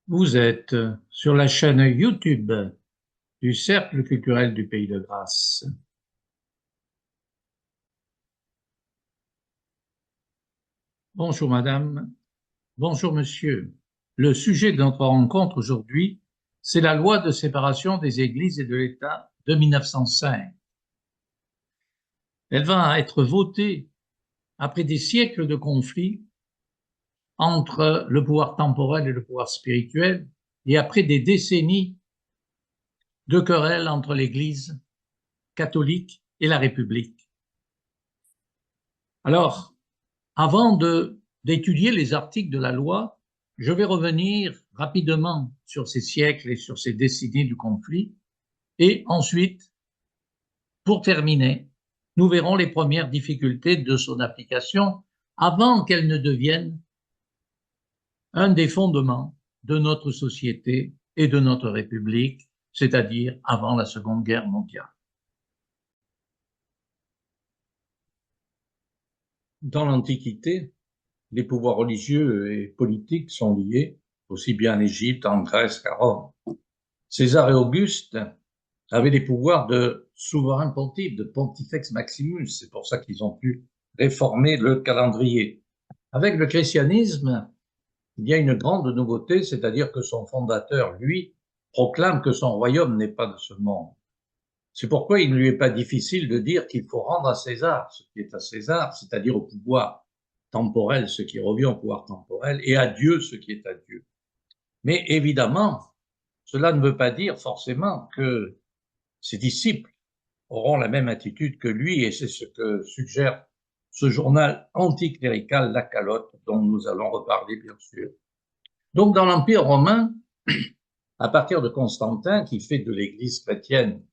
Vous êtes sur la chaîne YouTube du Cercle culturel du Pays de Grâce. Bonjour madame, bonjour monsieur. Le sujet de notre rencontre aujourd'hui, c'est la loi de séparation des églises et de l'État de 1905. Elle va être votée après des siècles de conflits entre le pouvoir temporel et le pouvoir spirituel et après des décennies de querelles entre l'Église catholique et la République. Alors, avant d'étudier les articles de la loi, je vais revenir rapidement sur ces siècles et sur ces décennies du conflit. Et ensuite, pour terminer, nous verrons les premières difficultés de son application avant qu'elle ne devienne un des fondements de notre société et de notre République, c'est-à-dire avant la Seconde Guerre mondiale. Dans l'Antiquité, les pouvoirs religieux et politiques sont liés, aussi bien en Égypte, en Grèce qu'à Rome. César et Auguste avaient les pouvoirs de souverain pontife, de Pontifex Maximus. C'est pour ça qu'ils ont pu réformer le calendrier. Avec le christianisme, il y a une grande nouveauté, c'est-à-dire que son fondateur, lui, proclame que son royaume n'est pas de ce monde. C'est pourquoi il ne lui est pas difficile de dire qu'il faut rendre à César ce qui est à César, c'est-à-dire au pouvoir temporel ce qui revient au pouvoir temporel, et à Dieu ce qui est à Dieu. Mais évidemment, cela ne veut pas dire forcément que ses disciples auront la même attitude que lui, et c'est ce que suggère ce journal anticlérical La Calotte, dont nous allons reparler bien sûr. Donc dans l'Empire romain, à partir de Constantin, qui fait de l'Église chrétienne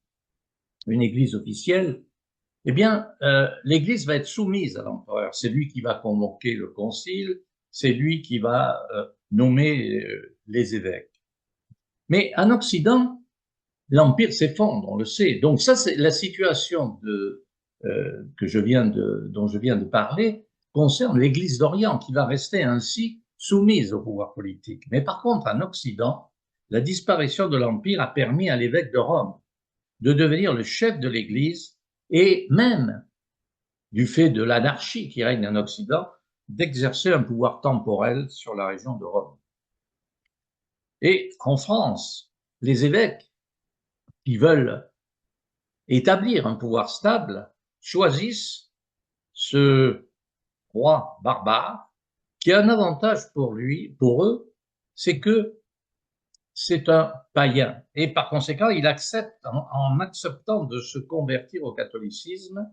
une Église officielle, eh bien, l'Église va être soumise à l'empereur. C'est lui qui va convoquer le concile, c'est lui qui va nommer les évêques. Mais en Occident, l'Empire s'effondre, on le sait. Donc ça, c'est la situation dont je viens de parler, concerne l'Église d'Orient, qui va rester ainsi soumise au pouvoir politique. Mais par contre, en Occident, la disparition de l'Empire a permis à l'évêque de Rome de devenir le chef de l'Église et même, du fait de l'anarchie qui règne en Occident, d'exercer un pouvoir temporel sur la région de Rome. Et en France, les évêques qui veulent établir un pouvoir stable choisissent ce roi barbare qui a un avantage pour eux, c'est que c'est un païen. Et par conséquent, il accepte, en acceptant de se convertir au catholicisme,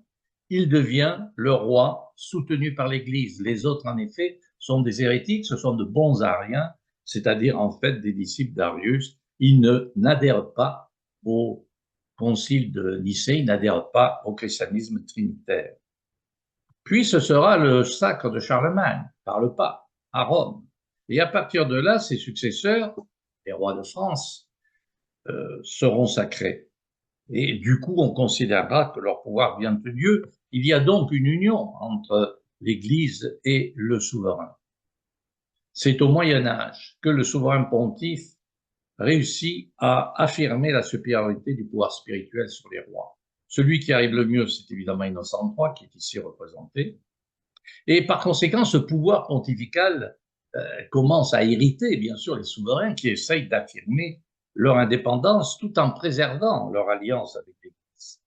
il devient le roi soutenu par l'Église. Les autres, en effet, sont des hérétiques, ce sont de bons ariens, c'est-à-dire en fait des disciples d'Arius. Ils n'adhèrent pas au concile de Nicée, ils n'adhèrent pas au christianisme trinitaire. Puis ce sera le sacre de Charlemagne par le pape à Rome. Et à partir de là, ses successeurs, les rois de France, seront sacrés. Et du coup, on considérera que leur pouvoir vient de Dieu. Il y a donc une union entre l'Église et le souverain. C'est au Moyen Âge que le souverain pontife réussit à affirmer la supériorité du pouvoir spirituel sur les rois. Celui qui arrive le mieux, c'est évidemment Innocent III, qui est ici représenté. Et par conséquent, ce pouvoir pontifical commence à irriter, bien sûr, les souverains qui essayent d'affirmer leur indépendance tout en préservant leur alliance avec l'Église.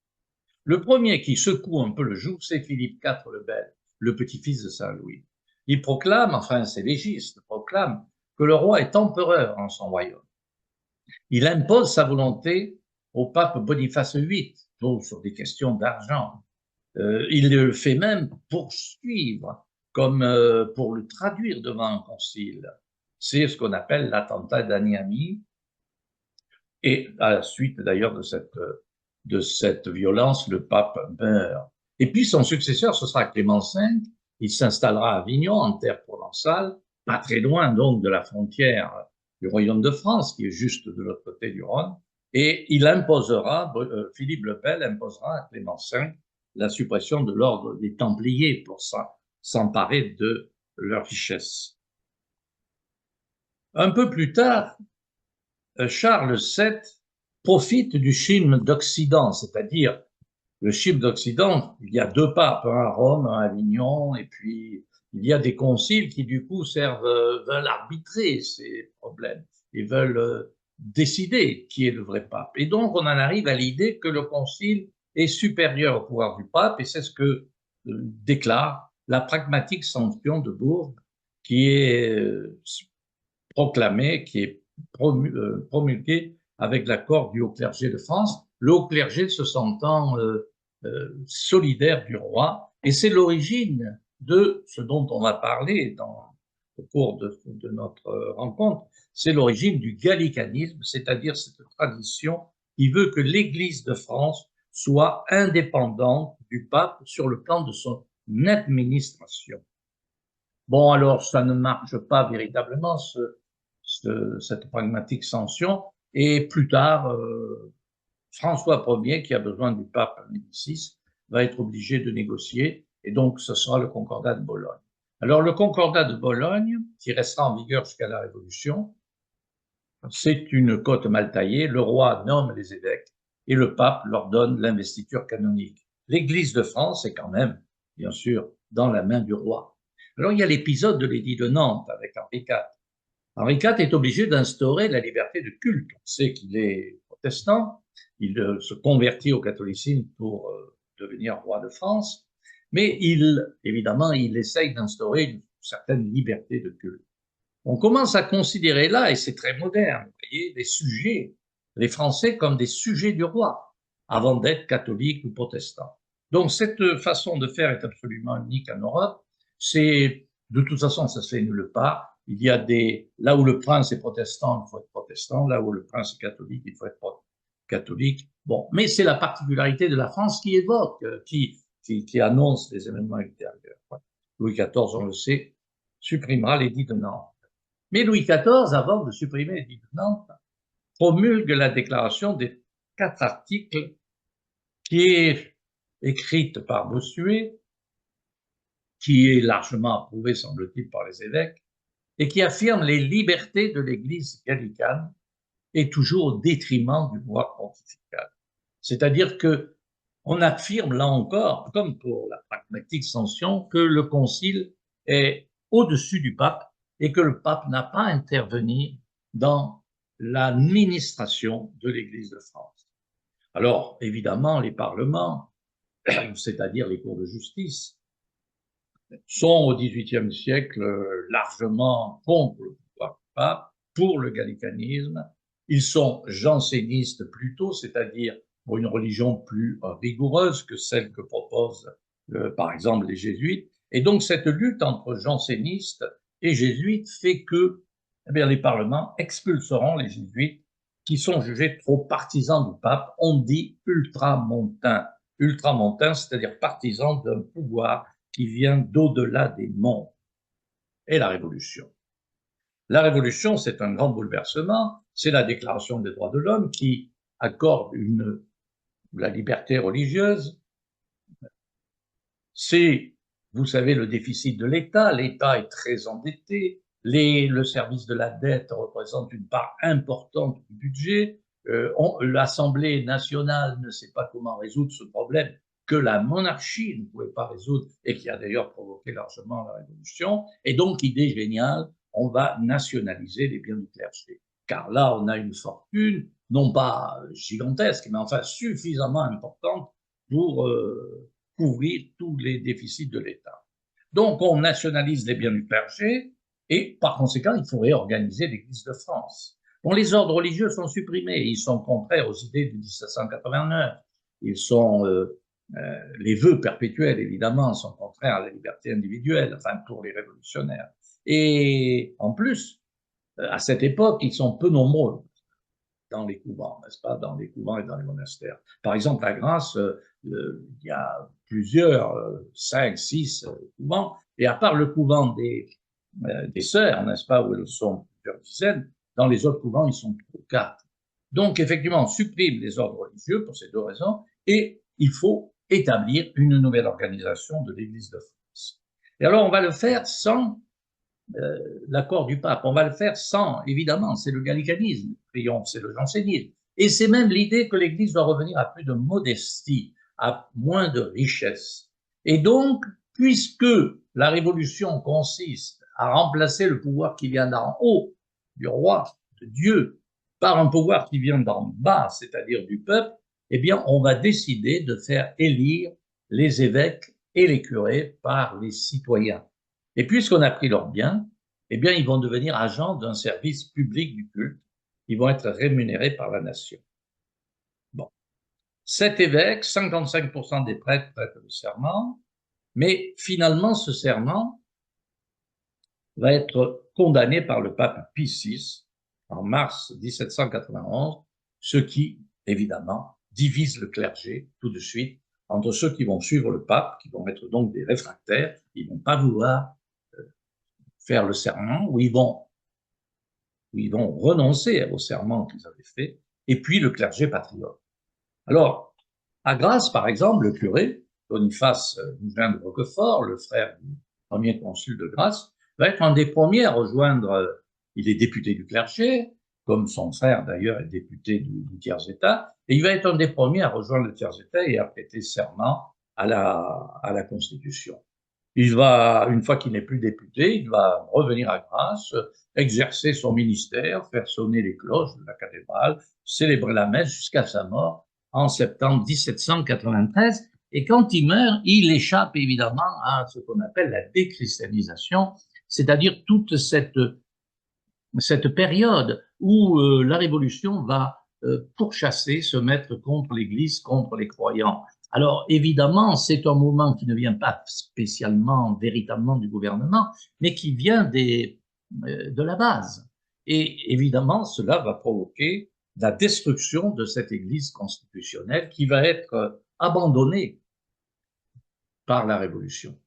Le premier qui secoue un peu le joug, c'est Philippe IV le Bel, le petit-fils de Saint-Louis. Il proclame, enfin c'est légiste, proclame que le roi est empereur en son royaume. Il impose sa volonté au pape Boniface VIII, donc sur des questions d'argent. Il le fait même poursuivre, comme pour le traduire devant un concile. C'est ce qu'on appelle l'attentat d'Aniani. Et à la suite d'ailleurs de cette violence, le pape meurt. Et puis son successeur, ce sera Clément V. Il s'installera à Avignon, en terre provençale, pas très loin donc de la frontière du royaume de France, qui est juste de l'autre côté du Rhône. Et il imposera, Philippe le Bel imposera à Clément V la suppression de l'ordre des Templiers pour s'emparer de leurs richesses. Un peu plus tard, Charles VII profite du schisme d'Occident, c'est-à-dire le schisme d'Occident, il y a deux papes, un à Rome, un à Avignon, et puis il y a des conciles qui du coup veulent arbitrer ces problèmes et veulent décider qui est le vrai pape. Et donc on en arrive à l'idée que le concile est supérieur au pouvoir du pape, et c'est ce que déclare la pragmatique sanction de Bourges, qui est proclamée, qui est promulguée avec l'accord du haut clergé de France, le haut clergé se sentant solidaire du roi, et c'est l'origine de ce dont on va parler au cours de notre rencontre, c'est l'origine du gallicanisme, c'est-à-dire cette tradition qui veut que l'Église de France soit indépendante du pape sur le plan de son administration. Bon, alors, ça ne marche pas véritablement, cette pragmatique sanction, et plus tard, François Ier, qui a besoin du pape Médicis, va être obligé de négocier, et donc ce sera le concordat de Bologne. Alors, le concordat de Bologne, qui restera en vigueur jusqu'à la Révolution, c'est une cote mal taillée, le roi nomme les évêques, et le pape leur donne l'investiture canonique. L'Église de France est quand même, bien sûr, dans la main du roi. Alors, il y a l'épisode de l'édit de Nantes avec Henri IV. Henri IV est obligé d'instaurer la liberté de culte. On sait qu'il est protestant, il se convertit au catholicisme pour devenir roi de France, mais évidemment, il essaye d'instaurer une certaine liberté de culte. On commence à considérer là, et c'est très moderne, vous voyez, les Français comme des sujets du roi, avant d'être catholiques ou protestants. Donc cette façon de faire est absolument unique en Europe. De toute façon, ça se fait nulle part. Il y a là où le prince est protestant, il faut être protestant. Là où le prince est catholique, il faut être catholique. Bon, mais c'est la particularité de la France qui évoque, qui annonce les événements ultérieurs. Louis XIV, on le sait, supprimera l'édit de Nantes. Mais Louis XIV, avant de supprimer l'édit de Nantes, promulgue la déclaration des 4 articles qui est écrite par Bossuet, qui est largement approuvée, semble-t-il, par les évêques, et qui affirme les libertés de l'Église gallicane, et toujours au détriment du pouvoir pontifical. C'est-à-dire que on affirme là encore, comme pour la pragmatique sanction, que le concile est au-dessus du pape et que le pape n'a pas à intervenir dans l'administration de l'Église de France. Alors, évidemment, les parlements, c'est-à-dire les cours de justice, sont au XVIIIe siècle largement contre le pouvoir du pape, pour le gallicanisme. Ils sont jansénistes plutôt, c'est-à-dire pour une religion plus rigoureuse que celle que proposent par exemple les jésuites. Et donc cette lutte entre jansénistes et jésuites fait que les parlements expulseront les jésuites qui sont jugés trop partisans du pape. On dit ultramontains. Ultramontains, c'est-à-dire partisans d'un pouvoir qui vient d'au-delà des mondes. Et la Révolution. La Révolution, c'est un grand bouleversement, c'est la Déclaration des droits de l'homme qui accorde la liberté religieuse. C'est, vous savez, le déficit de l'État. L'État est très endetté. Le service de la dette représente une part importante du budget. L'Assemblée nationale ne sait pas comment résoudre ce problème que la monarchie ne pouvait pas résoudre et qui a d'ailleurs provoqué largement la Révolution. Et donc, idée géniale, on va nationaliser les biens du clergé. Car là, on a une fortune, non pas gigantesque, mais enfin suffisamment importante pour couvrir tous les déficits de l'État. Donc, on nationalise les biens du clergé et, par conséquent, il faut réorganiser l'Église de France. Bon, les ordres religieux sont supprimés, ils sont contraires aux idées de 1789. Ils sont les vœux perpétuels, évidemment, sont contraires à la liberté individuelle, enfin pour les révolutionnaires. Et en plus, à cette époque, ils sont peu nombreux dans les couvents, n'est-ce pas, dans les couvents et dans les monastères. Par exemple, à Grasse, il y a plusieurs, 5, 6 couvents, et à part le couvent des sœurs, n'est-ce pas, où elles sont plusieurs dizaines, dans les autres couvents, ils sont 4. Donc, effectivement, on supprime les ordres religieux pour ces deux raisons, et il faut établir une nouvelle organisation de l'Église de France. Et alors, on va le faire sans l'accord du pape. On va le faire sans, évidemment, c'est le gallicanisme, c'est le jansénisme. Et c'est même l'idée que l'Église doit revenir à plus de modestie, à moins de richesse. Et donc, puisque la révolution consiste à remplacer le pouvoir qui vient d'en haut, du roi, de Dieu, par un pouvoir qui vient d'en bas, c'est-à-dire du peuple, eh bien, on va décider de faire élire les évêques et les curés par les citoyens. Et puisqu'on a pris leurs biens, eh bien, ils vont devenir agents d'un service public du culte. Ils vont être rémunérés par la nation. Bon. 7 évêques, 55% des prêtres prêtent le serment, mais finalement, ce serment va être condamné par le pape Pie VI en mars 1791, ce qui, évidemment, divise le clergé tout de suite entre ceux qui vont suivre le pape, qui vont être donc des réfractaires, ils ne vont pas vouloir faire le serment, ou ils vont renoncer au serment qu'ils avaient fait, et puis le clergé patriote. Alors, à Grasse, par exemple, le curé, Boniface Mougin de Roquefort, le frère du premier consul de Grasse, va être un des premiers à rejoindre, il est député du clergé, comme son frère d'ailleurs est député du tiers-état, et il va être un des premiers à rejoindre le tiers-état et à prêter serment à la Constitution. Il va, une fois qu'il n'est plus député, il va revenir à Grasse, exercer son ministère, faire sonner les cloches de la cathédrale, célébrer la messe jusqu'à sa mort en septembre 1793. Et quand il meurt, il échappe évidemment à ce qu'on appelle la déchristianisation, c'est-à-dire toute cette période où la Révolution va pourchasser, se mettre contre l'Église, contre les croyants. Alors évidemment, c'est un mouvement qui ne vient pas spécialement, véritablement du gouvernement, mais qui vient de la base. Et évidemment, cela va provoquer la destruction de cette Église constitutionnelle qui va être abandonnée par la Révolution.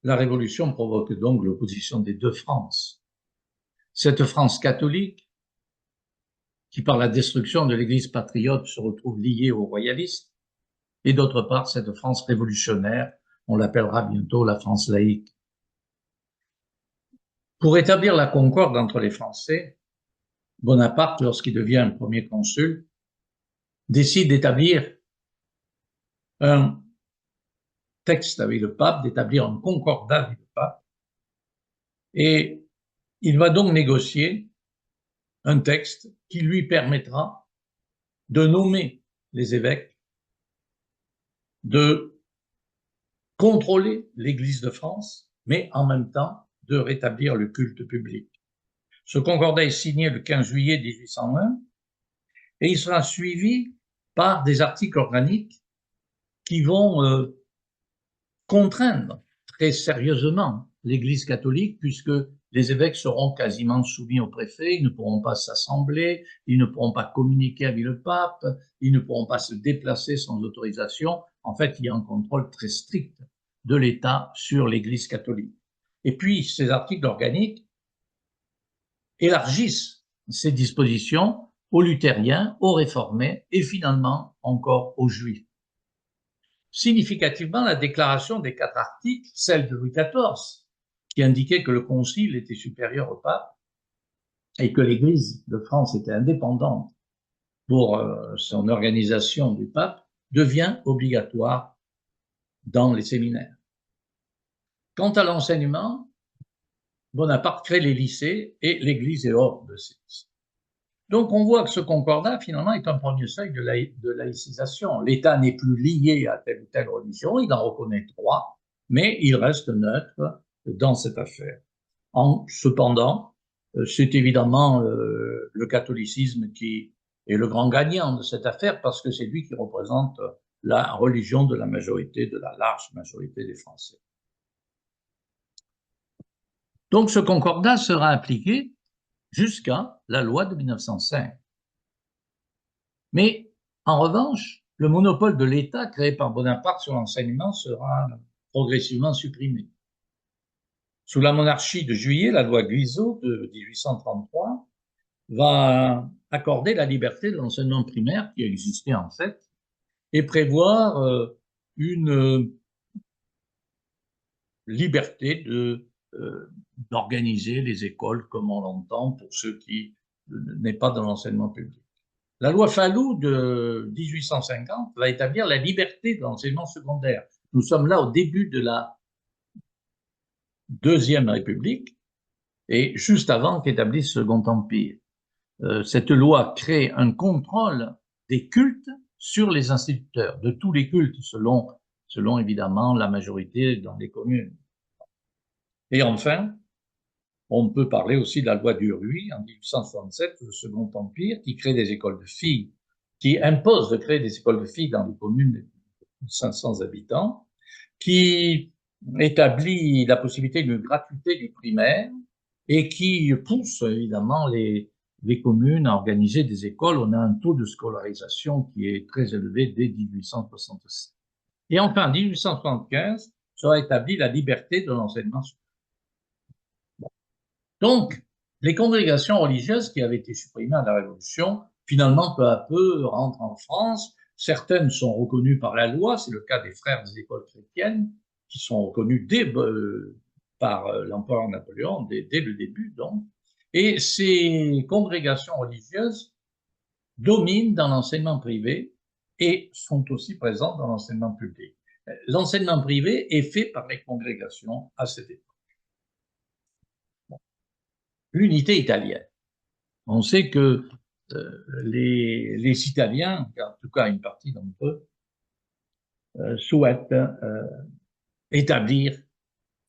La Révolution provoque donc l'opposition des deux Frances. Cette France catholique, qui par la destruction de l'Église patriote se retrouve liée aux royalistes, et d'autre part cette France révolutionnaire, on l'appellera bientôt la France laïque. Pour établir la concorde entre les Français, Bonaparte, lorsqu'il devient premier consul, décide d'établir un texte avec le pape, d'établir un concordat avec le pape, et il va donc négocier un texte qui lui permettra de nommer les évêques, de contrôler l'Église de France, mais en même temps de rétablir le culte public. Ce concordat est signé le 15 juillet 1801 et il sera suivi par des articles organiques qui vont contraindre très sérieusement l'Église catholique, puisque les évêques seront quasiment soumis au préfet, ils ne pourront pas s'assembler, ils ne pourront pas communiquer avec le pape, ils ne pourront pas se déplacer sans autorisation. En fait, il y a un contrôle très strict de l'État sur l'Église catholique. Et puis, ces articles organiques élargissent ces dispositions aux luthériens, aux réformés et finalement encore aux juifs. Significativement, la déclaration des 4 articles, celle de Louis XIV, qui indiquait que le concile était supérieur au pape et que l'Église de France était indépendante pour son organisation du pape, devient obligatoire dans les séminaires. Quant à l'enseignement, Bonaparte crée les lycées et l'Église est hors de ces lycées. Donc on voit que ce concordat, finalement, est un premier seuil de laïcisation. L'État n'est plus lié à telle ou telle religion, il en reconnaît 3, mais il reste neutre dans cette affaire. Cependant, c'est évidemment le catholicisme qui est le grand gagnant de cette affaire, parce que c'est lui qui représente la religion de la majorité, de la large majorité des Français. Donc ce concordat sera appliqué jusqu'à la loi de 1905. Mais en revanche, le monopole de l'État créé par Bonaparte sur l'enseignement sera progressivement supprimé. Sous la monarchie de Juillet, la loi Guizot de 1833 va accorder la liberté de l'enseignement primaire qui existait en fait et prévoir une liberté d'organiser les écoles comme on l'entend pour ceux qui n'est pas dans l'enseignement public. La loi Fallou de 1850 va établir la liberté de l'enseignement secondaire. Nous sommes là au début de la Deuxième République et juste avant qu'établisse le Second Empire. Cette loi crée un contrôle des cultes sur les instituteurs, de tous les cultes, selon évidemment la majorité dans les communes. Et enfin, on peut parler aussi de la loi du Rhuys en 1867, le Second Empire, qui crée des écoles de filles, qui impose de créer des écoles de filles dans les communes de 500 habitants, qui établit la possibilité d'une gratuité du primaire et qui pousse évidemment les communes à organiser des écoles. On a un taux de scolarisation qui est très élevé dès 1867. Et enfin, en 1875, sera établie la liberté de l'enseignement supérieur. Donc, les congrégations religieuses qui avaient été supprimées à la Révolution, finalement, peu à peu, rentrent en France. Certaines sont reconnues par la loi, c'est le cas des frères des écoles chrétiennes, qui sont reconnus par l'empereur Napoléon, dès le début, donc. Et ces congrégations religieuses dominent dans l'enseignement privé et sont aussi présentes dans l'enseignement public. L'enseignement privé est fait par les congrégations à cette époque. L'unité italienne. On sait que les Italiens, en tout cas une partie d'entre eux, souhaitent établir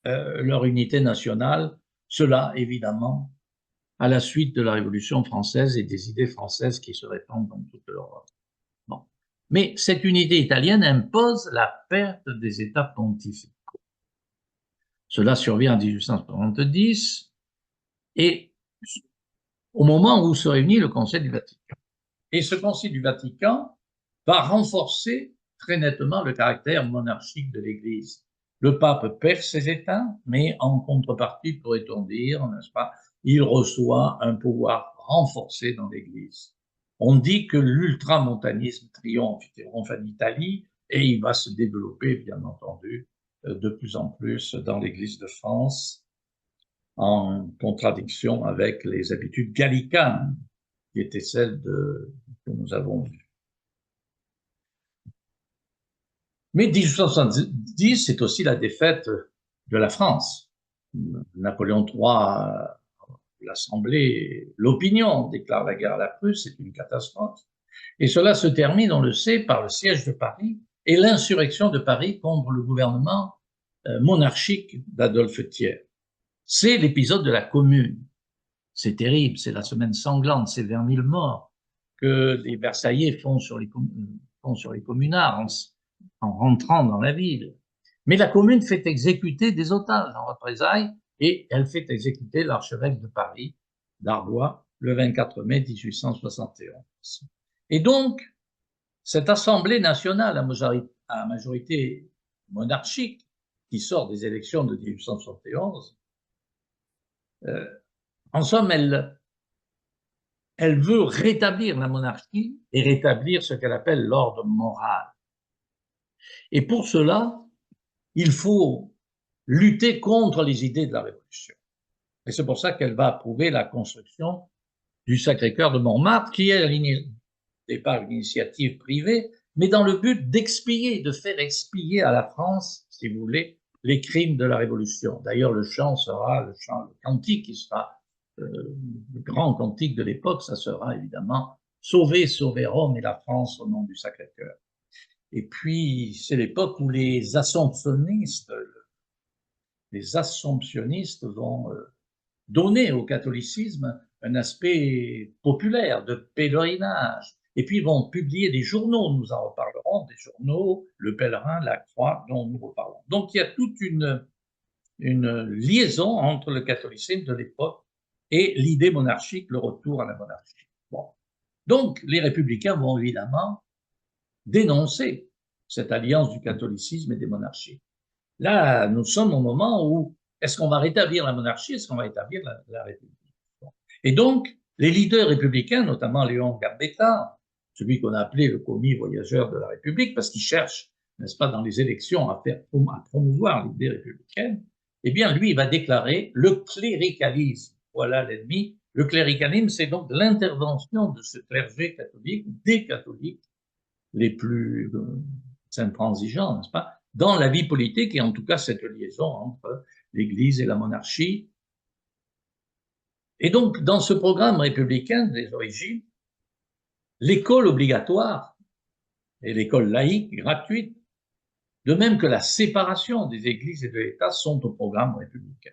leur unité nationale, cela évidemment à la suite de la Révolution française et des idées françaises qui se répandent dans toute l'Europe. Bon. Mais cette unité italienne impose la perte des États pontificaux. Cela survient en 1870 et au moment où se réunit le Conseil du Vatican. Et ce Concile du Vatican va renforcer très nettement le caractère monarchique de l'Église. Le pape perd ses États, mais en contrepartie, pourrait-on dire, n'est-ce pas, il reçoit un pouvoir renforcé dans l'Église. On dit que l'ultramontanisme triomphe en Italie et il va se développer, bien entendu, de plus en plus dans l'Église de France, en contradiction avec les habitudes gallicanes qui étaient celles que nous avons vues. Mais 1870, c'est aussi la défaite de la France. Napoléon III, l'Assemblée, l'opinion déclare la guerre à la Prusse, c'est une catastrophe. Et cela se termine, on le sait, par le siège de Paris et l'insurrection de Paris contre le gouvernement monarchique d'Adolphe Thiers. C'est l'épisode de la Commune. C'est terrible, c'est la semaine sanglante, c'est vers 1000 morts que les Versaillais font sur les communards en rentrant dans la ville. Mais la Commune fait exécuter des otages en représailles et elle fait exécuter l'archevêque de Paris, d'Arbois, le 24 mai 1871. Et donc, cette Assemblée nationale à majorité monarchique qui sort des élections de 1871, en somme, elle veut rétablir la monarchie et rétablir ce qu'elle appelle l'ordre moral. Et pour cela, il faut lutter contre les idées de la Révolution. Et c'est pour ça qu'elle va approuver la construction du Sacré-Cœur de Montmartre, qui est au départ une initiative privée, mais dans le but d'expier, de faire expier à la France, si vous voulez, les crimes de la Révolution. D'ailleurs, le chant sera, le cantique qui sera le grand cantique de l'époque, ça sera évidemment « Sauver, sauver Rome et la France au nom du Sacré-Cœur ». Et puis, c'est l'époque où les assomptionnistes vont donner au catholicisme un aspect populaire, de pèlerinage. Et puis, ils vont publier des journaux, nous en reparlerons, des journaux, Le Pèlerin, La Croix, dont nous reparlons. Donc, il y a toute une liaison entre le catholicisme de l'époque et l'idée monarchique, le retour à la monarchie. Bon. Donc, les républicains vont évidemment dénoncer cette alliance du catholicisme et des monarchies. Là, nous sommes au moment où est-ce qu'on va rétablir la monarchie, est-ce qu'on va rétablir la République? Et donc, les leaders républicains, notamment Léon Gambetta, celui qu'on a appelé le commis voyageur de la République, parce qu'il cherche n'est-ce pas, dans les élections à promouvoir l'idée républicaine, eh bien, lui, il va déclarer le cléricalisme. Voilà l'ennemi. Le cléricalisme, c'est donc l'intervention de ce clergé catholique, des catholiques les plus intransigeants, n'est-ce pas, dans la vie politique et en tout cas cette liaison entre l'Église et la monarchie. Et donc, dans ce programme républicain des origines, l'école obligatoire et l'école laïque gratuite, de même que la séparation des églises et de l'État, sont au programme républicain.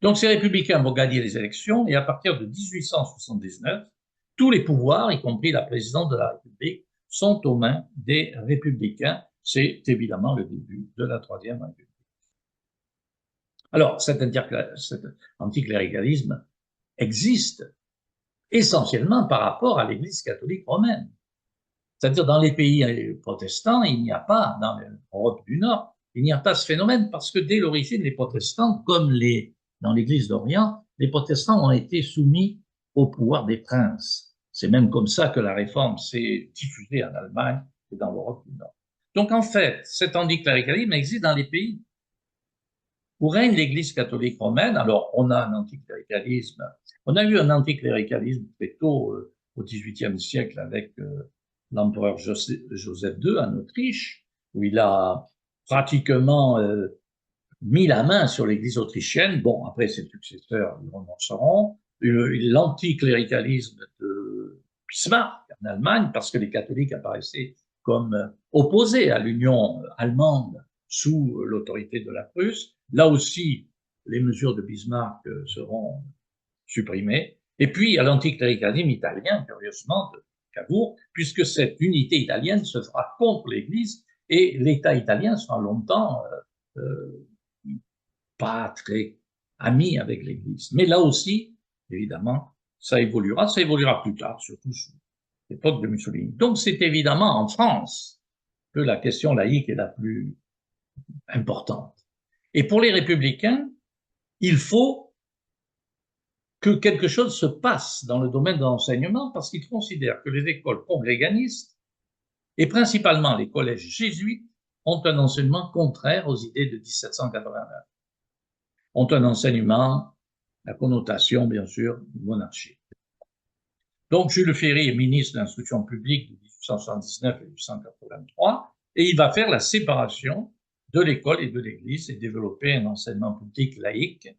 Donc ces républicains vont gagner les élections et à partir de 1879, tous les pouvoirs, y compris la présidence de la République, sont aux mains des républicains. C'est évidemment le début de la Troisième République. Alors cet anticléricalisme existe essentiellement par rapport à l'Église catholique romaine. C'est-à-dire dans les pays protestants, il n'y a pas, dans l'Europe du Nord, il n'y a pas ce phénomène parce que dès l'origine, les protestants, comme dans l'Église d'Orient, les protestants ont été soumis au pouvoir des princes. C'est même comme ça que la réforme s'est diffusée en Allemagne et dans l'Europe du Nord. Donc en fait, cet anticléricalisme existe dans les pays où règne l'Église catholique romaine. Alors on a un anticléricalisme, on a eu un anticléricalisme très tôt au XVIIIe siècle avec l'empereur Joseph II en Autriche, où il a pratiquement mis la main sur l'Église autrichienne. Bon, après ses successeurs y renonceront. L'anticléricalisme de Bismarck en Allemagne, parce que les catholiques apparaissaient comme opposés à l'Union allemande sous l'autorité de la Prusse. Là aussi, les mesures de Bismarck seront supprimées. Et puis, à l'anticléricalisme italien, curieusement, de Cavour, puisque cette unité italienne se fera contre l'Église et l'État italien sera longtemps pas très ami avec l'Église. Mais là aussi, évidemment, ça évoluera plus tard, surtout sous l'époque de Mussolini. Donc c'est évidemment en France que la question laïque est la plus importante. Et pour les républicains, il faut que quelque chose se passe dans le domaine de l'enseignement parce qu'ils considèrent que les écoles congréganistes, et principalement les collèges jésuites, ont un enseignement contraire aux idées de 1789, ont un enseignement, la connotation bien sûr, monarchique. Donc Jules Ferry est ministre de l'Instruction publique de 1879 à 1883, et il va faire la séparation de l'école et de l'Église et développer un enseignement politique laïque.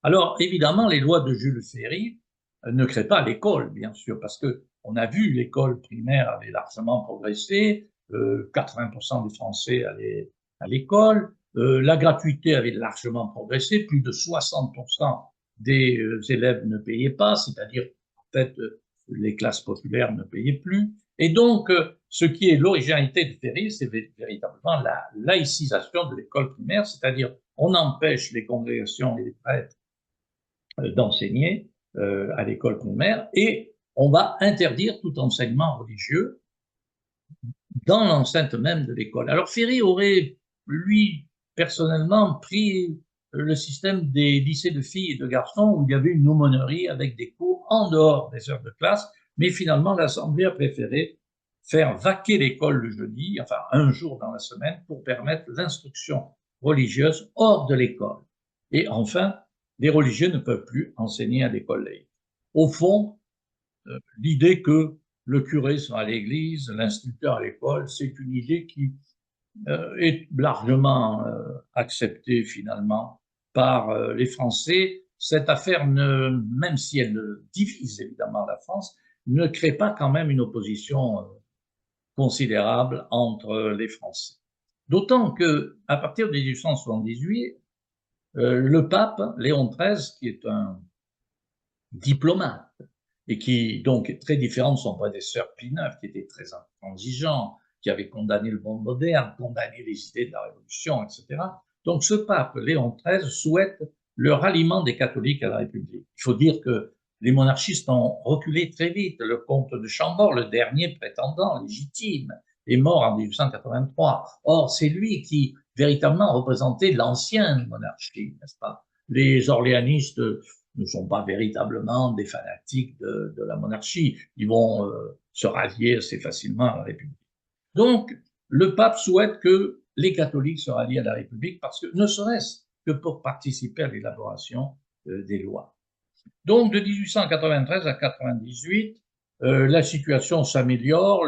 Alors évidemment, les lois de Jules Ferry ne créent pas l'école, bien sûr, parce que on a vu l'école primaire avait largement progressé, 80% des Français allaient à l'école, la gratuité avait largement progressé, plus de 60% des élèves ne payaient pas, c'est-à-dire en fait les classes populaires ne payaient plus. Et donc, ce qui est l'originalité de Ferry, c'est véritablement la laïcisation de l'école primaire, c'est-à-dire on empêche les congrégations et les prêtres d'enseigner à l'école primaire et on va interdire tout enseignement religieux dans l'enceinte même de l'école. Alors Ferry aurait, lui, personnellement, pris le système des lycées de filles et de garçons où il y avait une aumônerie avec des cours en dehors des heures de classe, mais finalement l'Assemblée a préféré faire vaquer l'école le jeudi, enfin un jour dans la semaine, pour permettre l'instruction religieuse hors de l'école. Et enfin, les religieux ne peuvent plus enseigner à l'école laïque. Au fond, l'idée que le curé sera à l'église, l'instructeur à l'école, c'est une idée qui est largement acceptée finalement par les Français. Cette affaire, même si elle divise évidemment la France, ne crée pas quand même une opposition considérable entre les Français. D'autant que, à partir de 1878, le pape Léon XIII, qui est un diplomate et qui donc est très différent de son prédécesseur Pie IX, qui était très intransigeant, qui avait condamné le monde moderne, condamné les idées de la Révolution, etc. Donc ce pape Léon XIII souhaite le ralliement des catholiques à la République. Il faut dire que les monarchistes ont reculé très vite. Le comte de Chambord, le dernier prétendant légitime, est mort en 1883. Or, c'est lui qui véritablement représentait l'ancienne monarchie, n'est-ce pas? Les orléanistes ne sont pas véritablement des fanatiques de la monarchie. Ils vont se rallier assez facilement à la République. Donc, le pape souhaite que les catholiques se rallient à la République parce que, ne serait-ce que pour participer à l'élaboration des lois. Donc, de 1893 à 98, la situation s'améliore,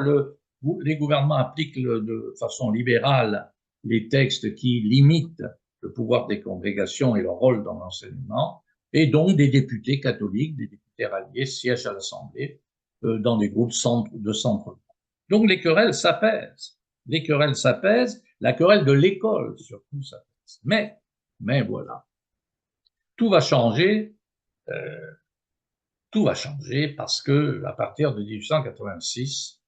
les gouvernements appliquent de façon libérale les textes qui limitent le pouvoir des congrégations et leur rôle dans l'enseignement, et donc des députés catholiques, des députés ralliés siègent à l'Assemblée dans des groupes de centre. Donc les querelles s'apaisent. Les querelles s'apaisent, la querelle de l'école surtout s'apaise. Mais voilà, tout va changer. Tout va changer parce que, à partir de 1886,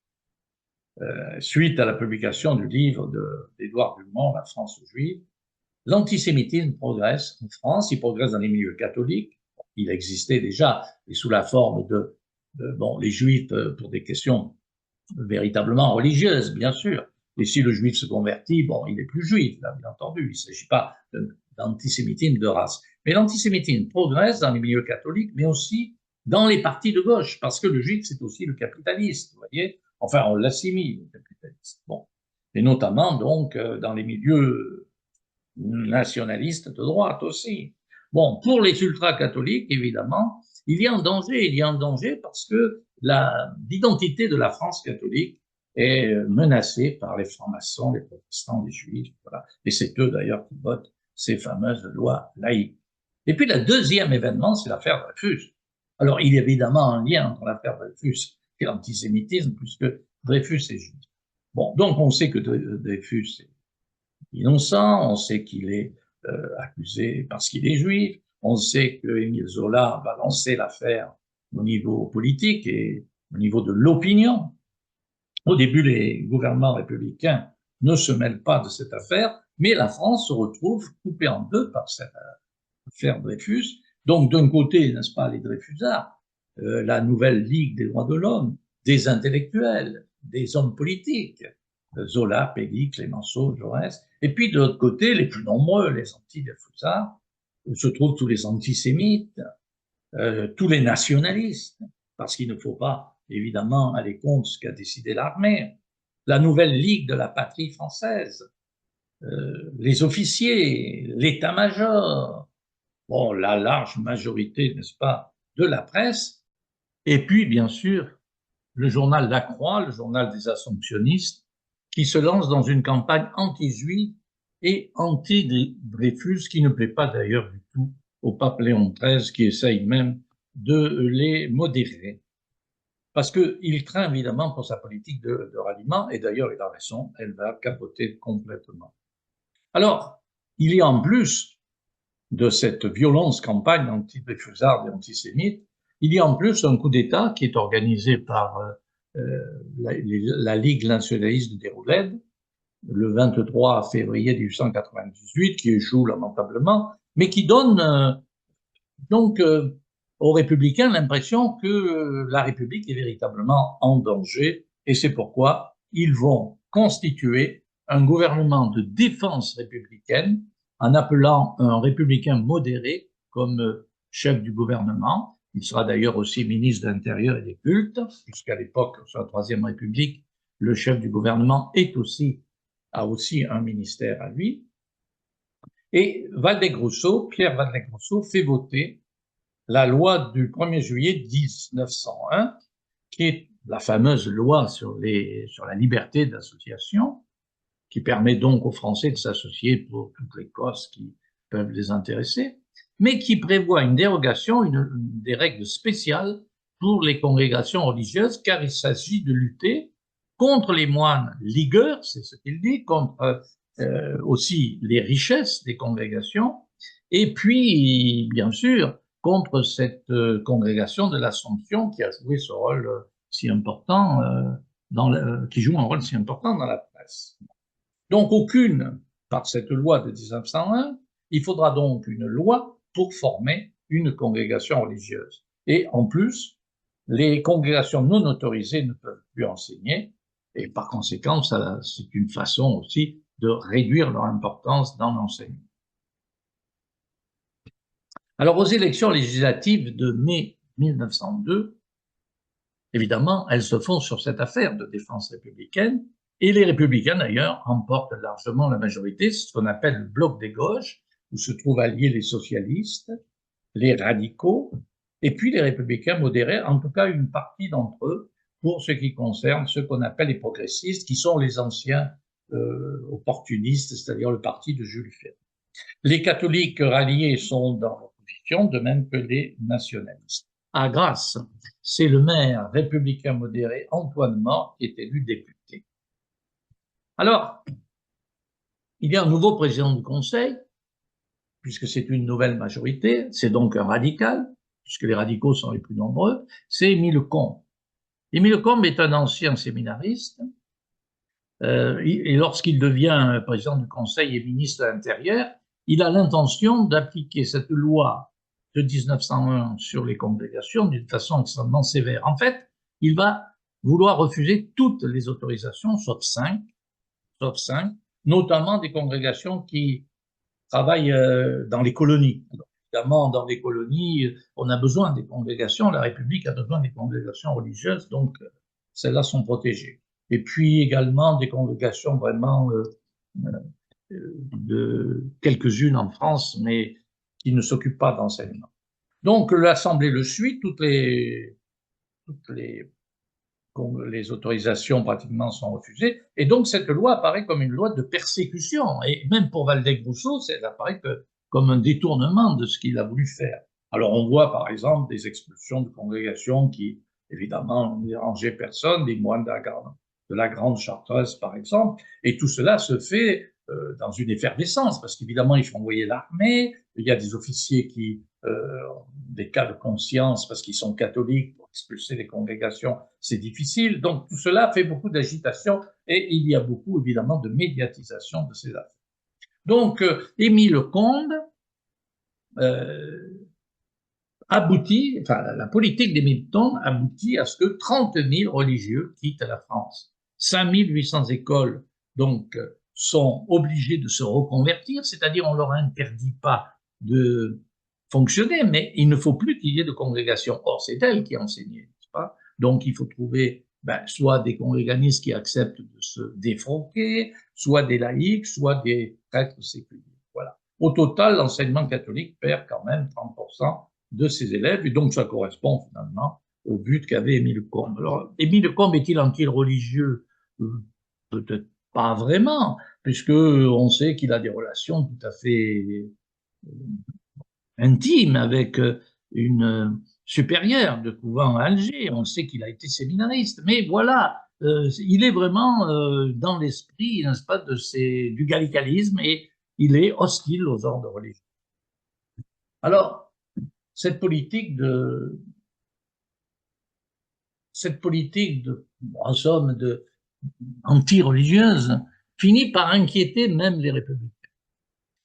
suite à la publication du livre d'Édouard Dumont, La France juive, l'antisémitisme progresse en France, il progresse dans les milieux catholiques, il existait déjà, et sous la forme bon, les juifs pour des questions véritablement religieuses, bien sûr. Et si le juif se convertit, bon, il n'est plus juif, là, bien entendu, il ne s'agit pas d'antisémitisme de race. Mais l'antisémitisme progresse dans les milieux catholiques, mais aussi dans les partis de gauche, parce que le juif, c'est aussi le capitaliste, vous voyez. Enfin, on l'assimile, le capitaliste. Bon. Et notamment, donc, dans les milieux nationalistes de droite aussi. Bon, pour les ultra-catholiques, évidemment, il y a un danger parce que l'identité de la France catholique est menacée par les francs-maçons, les protestants, les juifs, voilà. Et c'est eux d'ailleurs qui votent ces fameuses lois laïques. Et puis le deuxième événement, c'est l'affaire Dreyfus. Alors, il y a évidemment un lien entre l'affaire Dreyfus et l'antisémitisme, puisque Dreyfus est juif. Bon, donc on sait que Dreyfus est innocent, on sait qu'il est accusé parce qu'il est juif, on sait que Émile Zola va lancer l'affaire au niveau politique et au niveau de l'opinion. Au début, les gouvernements républicains ne se mêlent pas de cette affaire, mais la France se retrouve coupée en deux par cette affaire Dreyfus. Donc, d'un côté, n'est-ce pas, les Dreyfusards, la nouvelle Ligue des droits de l'homme, des intellectuels, des hommes politiques, Zola, Péguy, Clémenceau, Jaurès. Et puis, de l'autre côté, les plus nombreux, les anti-Dreyfusards, où se trouvent tous les antisémites, tous les nationalistes, parce qu'il ne faut pas, évidemment, aller contre ce qu'a décidé l'armée, la nouvelle Ligue de la patrie française, les officiers, l'état-major, bon, la large majorité, n'est-ce pas, de la presse, et puis, bien sûr, le journal La Croix, le journal des Assomptionnistes, qui se lance dans une campagne anti-juive et anti-Dreyfus, qui ne plaît pas d'ailleurs du tout au pape Léon XIII, qui essaye même de les modérer. Parce qu'il craint évidemment pour sa politique de ralliement, et d'ailleurs il a raison, elle va capoter complètement. Alors, il y a en plus de cette violente campagne anti-dreyfusarde et antisémite, il y a en plus un coup d'État qui est organisé par la Ligue nationaliste de Déroulède, le 23 février 1898, qui échoue lamentablement, mais qui donne donc aux républicains l'impression que la République est véritablement en danger, et c'est pourquoi ils vont constituer un gouvernement de défense républicaine en appelant un républicain modéré comme chef du gouvernement. Il sera d'ailleurs aussi ministre de l'Intérieur et des Cultes, puisqu'à l'époque, sur la Troisième République, le chef du gouvernement a aussi un ministère à lui. Et Pierre Waldeck-Rousseau fait voter la loi du 1er juillet 1901, qui est la fameuse loi sur la liberté d'association, qui permet donc aux Français de s'associer pour toutes les causes qui peuvent les intéresser, mais qui prévoit une dérogation, des règles spéciales pour les congrégations religieuses, car il s'agit de lutter contre les moines ligueurs, c'est ce qu'il dit, contre aussi les richesses des congrégations, et puis, bien sûr, contre cette congrégation de l'Assomption qui a joué ce rôle si important, qui joue un rôle si important dans la presse. Donc par cette loi de 1901, il faudra donc une loi pour former une congrégation religieuse. Et en plus, les congrégations non autorisées ne peuvent plus enseigner, et par conséquent, c'est une façon aussi de réduire leur importance dans l'enseignement. Alors, aux élections législatives de mai 1902, évidemment, elles se font sur cette affaire de défense républicaine, Et les républicains, d'ailleurs, remportent largement la majorité, ce qu'on appelle le bloc des gauches, où se trouvent alliés les socialistes, les radicaux, et puis les républicains modérés, en tout cas une partie d'entre eux, pour ce qui concerne ce qu'on appelle les progressistes, qui sont les anciens opportunistes, c'est-à-dire le parti de Jules Ferry. Les catholiques ralliés sont dans l'opposition, de même que les nationalistes. À Grasse, c'est le maire républicain modéré Antoine Mort qui est élu député. Alors, il y a un nouveau président du Conseil, puisque c'est une nouvelle majorité, c'est donc un radical, puisque les radicaux sont les plus nombreux, c'est Émile Combes. Émile Combes est un ancien séminariste, et lorsqu'il devient président du Conseil et ministre de l'Intérieur, il a l'intention d'appliquer cette loi de 1901 sur les congrégations d'une façon extrêmement sévère. En fait, il va vouloir refuser toutes les autorisations, sauf cinq, notamment des congrégations qui travaillent dans les colonies. Alors, évidemment, dans les colonies, on a besoin des congrégations, la République a besoin des congrégations religieuses, donc celles-là sont protégées. Et puis également des congrégations vraiment de quelques-unes en France, mais qui ne s'occupent pas d'enseignement. Donc l'Assemblée le suit, toutes les autorisations pratiquement sont refusées, et donc cette loi apparaît comme une loi de persécution, et même pour Waldeck-Rousseau, ça apparaît comme un détournement de ce qu'il a voulu faire. Alors on voit par exemple des expulsions de congrégations qui, évidemment, ne dérangeaient personne, des moines de la Grande Chartreuse par exemple, et tout cela se fait dans une effervescence, parce qu'évidemment il faut envoyer l'armée, il y a des officiers qui ont des cas de conscience parce qu'ils sont catholiques, pour expulser les congrégations, c'est difficile. Donc tout cela fait beaucoup d'agitation et il y a beaucoup évidemment de médiatisation de ces affaires. Donc Émile Combes aboutit, enfin la politique d'Émile Combes aboutit à ce que 30 000 religieux quittent la France. 5 800 écoles donc sont obligées de se reconvertir, c'est-à-dire on leur interdit pas de fonctionner, mais il ne faut plus qu'il y ait de congrégation. Or, c'est elle qui enseignait, n'est-ce pas? Donc, il faut trouver soit des congréganistes qui acceptent de se défroquer, soit des laïcs, soit des prêtres séculiers. Voilà. Au total, l'enseignement catholique perd quand même 30% de ses élèves, et donc ça correspond finalement au but qu'avait Émile Combes. Alors, Émile Combes est-il anti-religieux? Peut-être pas vraiment, puisque on sait qu'il a des relations tout à fait intime avec une supérieure de couvent à Alger. On sait qu'il a été séminariste, mais voilà, il est vraiment dans l'esprit, n'est-ce pas, du gallicalisme, et il est hostile aux ordres religieux. Alors, cette politique en somme, anti-religieuse, finit par inquiéter même les républicains.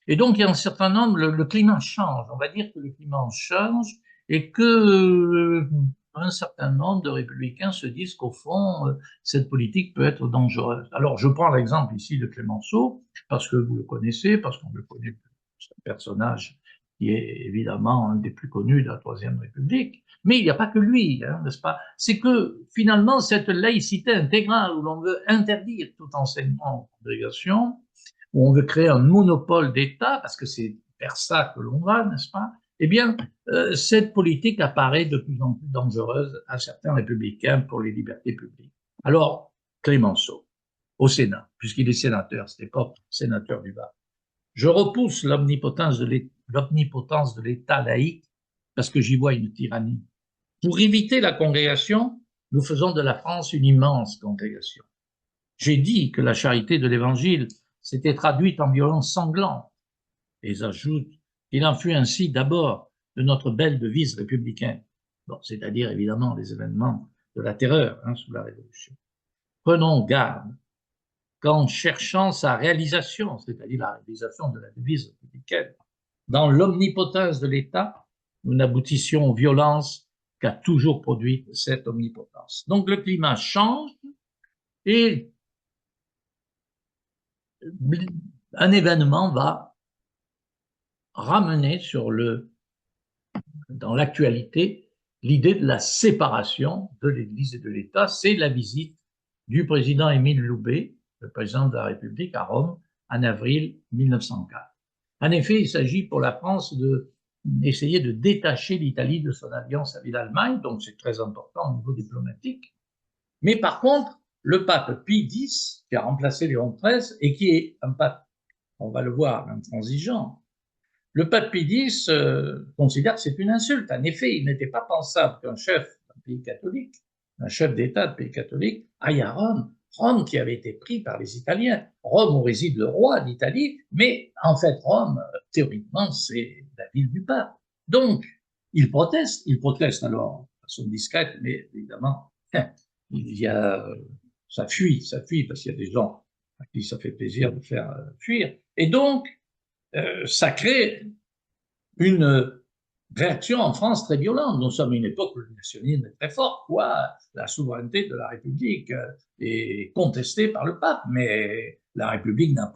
Et donc, il y a un certain nombre, le climat change. On va dire que le climat change et que un certain nombre de républicains se disent qu'au fond, cette politique peut être dangereuse. Alors, je prends l'exemple ici de Clémenceau, parce que vous le connaissez, parce qu'on le connaît, c'est un personnage qui est évidemment un des plus connus de la Troisième République. Mais il n'y a pas que lui, hein, n'est-ce pas? C'est que finalement, cette laïcité intégrale où l'on veut interdire tout enseignement en congrégation, où on veut créer un monopole d'État, parce que c'est vers ça que l'on va, n'est-ce pas? Eh bien, cette politique apparaît de plus en plus dangereuse à certains républicains pour les libertés publiques. Alors, Clémenceau, au Sénat, puisqu'il est sénateur, c'était pas sénateur du Var, je repousse l'omnipotence de l'État laïque parce que j'y vois une tyrannie. Pour éviter la congrégation, nous faisons de la France une immense congrégation. J'ai dit que la charité de l'Évangile s'était traduite en violence sanglante. Et ils ajoutent qu'il en fut ainsi d'abord de notre belle devise républicaine, bon, c'est-à-dire évidemment les événements de la terreur sous la Révolution. Prenons garde qu'en cherchant sa réalisation, c'est-à-dire la réalisation de la devise républicaine, dans l'omnipotence de l'État, nous n'aboutissions aux violences qu'a toujours produite cette omnipotence. Donc le climat change et un événement va ramener dans l'actualité l'idée de la séparation de l'Église et de l'État. C'est la visite du président Émile Loubet le président de la République, à Rome, en avril 1904. En effet, il s'agit pour la France d'essayer de détacher l'Italie de son alliance avec l'Allemagne, donc c'est très important au niveau diplomatique. Mais par contre, le pape Pie X, qui a remplacé Léon XIII, et qui est un pape, on va le voir, intransigeant, le pape Pie X considère que c'est une insulte. En effet, il n'était pas pensable qu'un chef d'un pays catholique, un chef d'État de pays catholique, aille à Rome, Rome qui avait été pris par les Italiens, Rome où réside le roi d'Italie, mais en fait Rome, théoriquement, c'est la ville du pape. Donc, il proteste alors de façon discrète, mais évidemment, il y a, ça fuit, parce qu'il y a des gens à qui ça fait plaisir de faire fuir. Et donc, ça crée une réaction en France très violente. Nous sommes à une époque où le nationalisme est très fort, quoi. La souveraineté de la République est contestée par le pape, mais la République n'a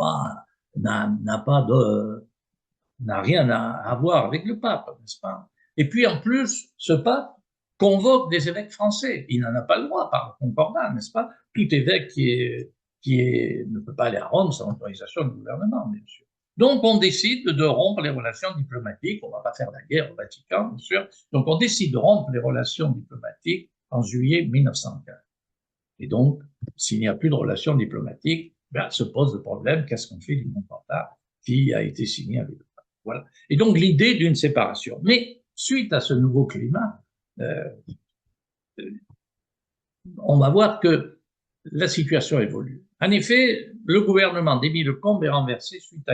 rien à voir avec le pape, n'est-ce pas? Et puis en plus, ce pape convoque des évêques français. Il n'en a pas le droit par concordat, n'est-ce pas? Tout évêque ne peut pas aller à Rome sans autorisation du gouvernement, bien sûr. Donc on décide de rompre les relations diplomatiques. On ne va pas faire la guerre au Vatican, bien sûr. Donc on décide de rompre les relations diplomatiques en juillet 1915. Et donc, s'il n'y a plus de relations diplomatiques, ben, se pose le problème, qu'est-ce qu'on fait du concordat qui a été signé avec le pape? Voilà. Et donc l'idée d'une séparation. Mais suite à ce nouveau climat, on va voir que la situation évolue. En effet, le gouvernement d'Émile Combes est renversé suite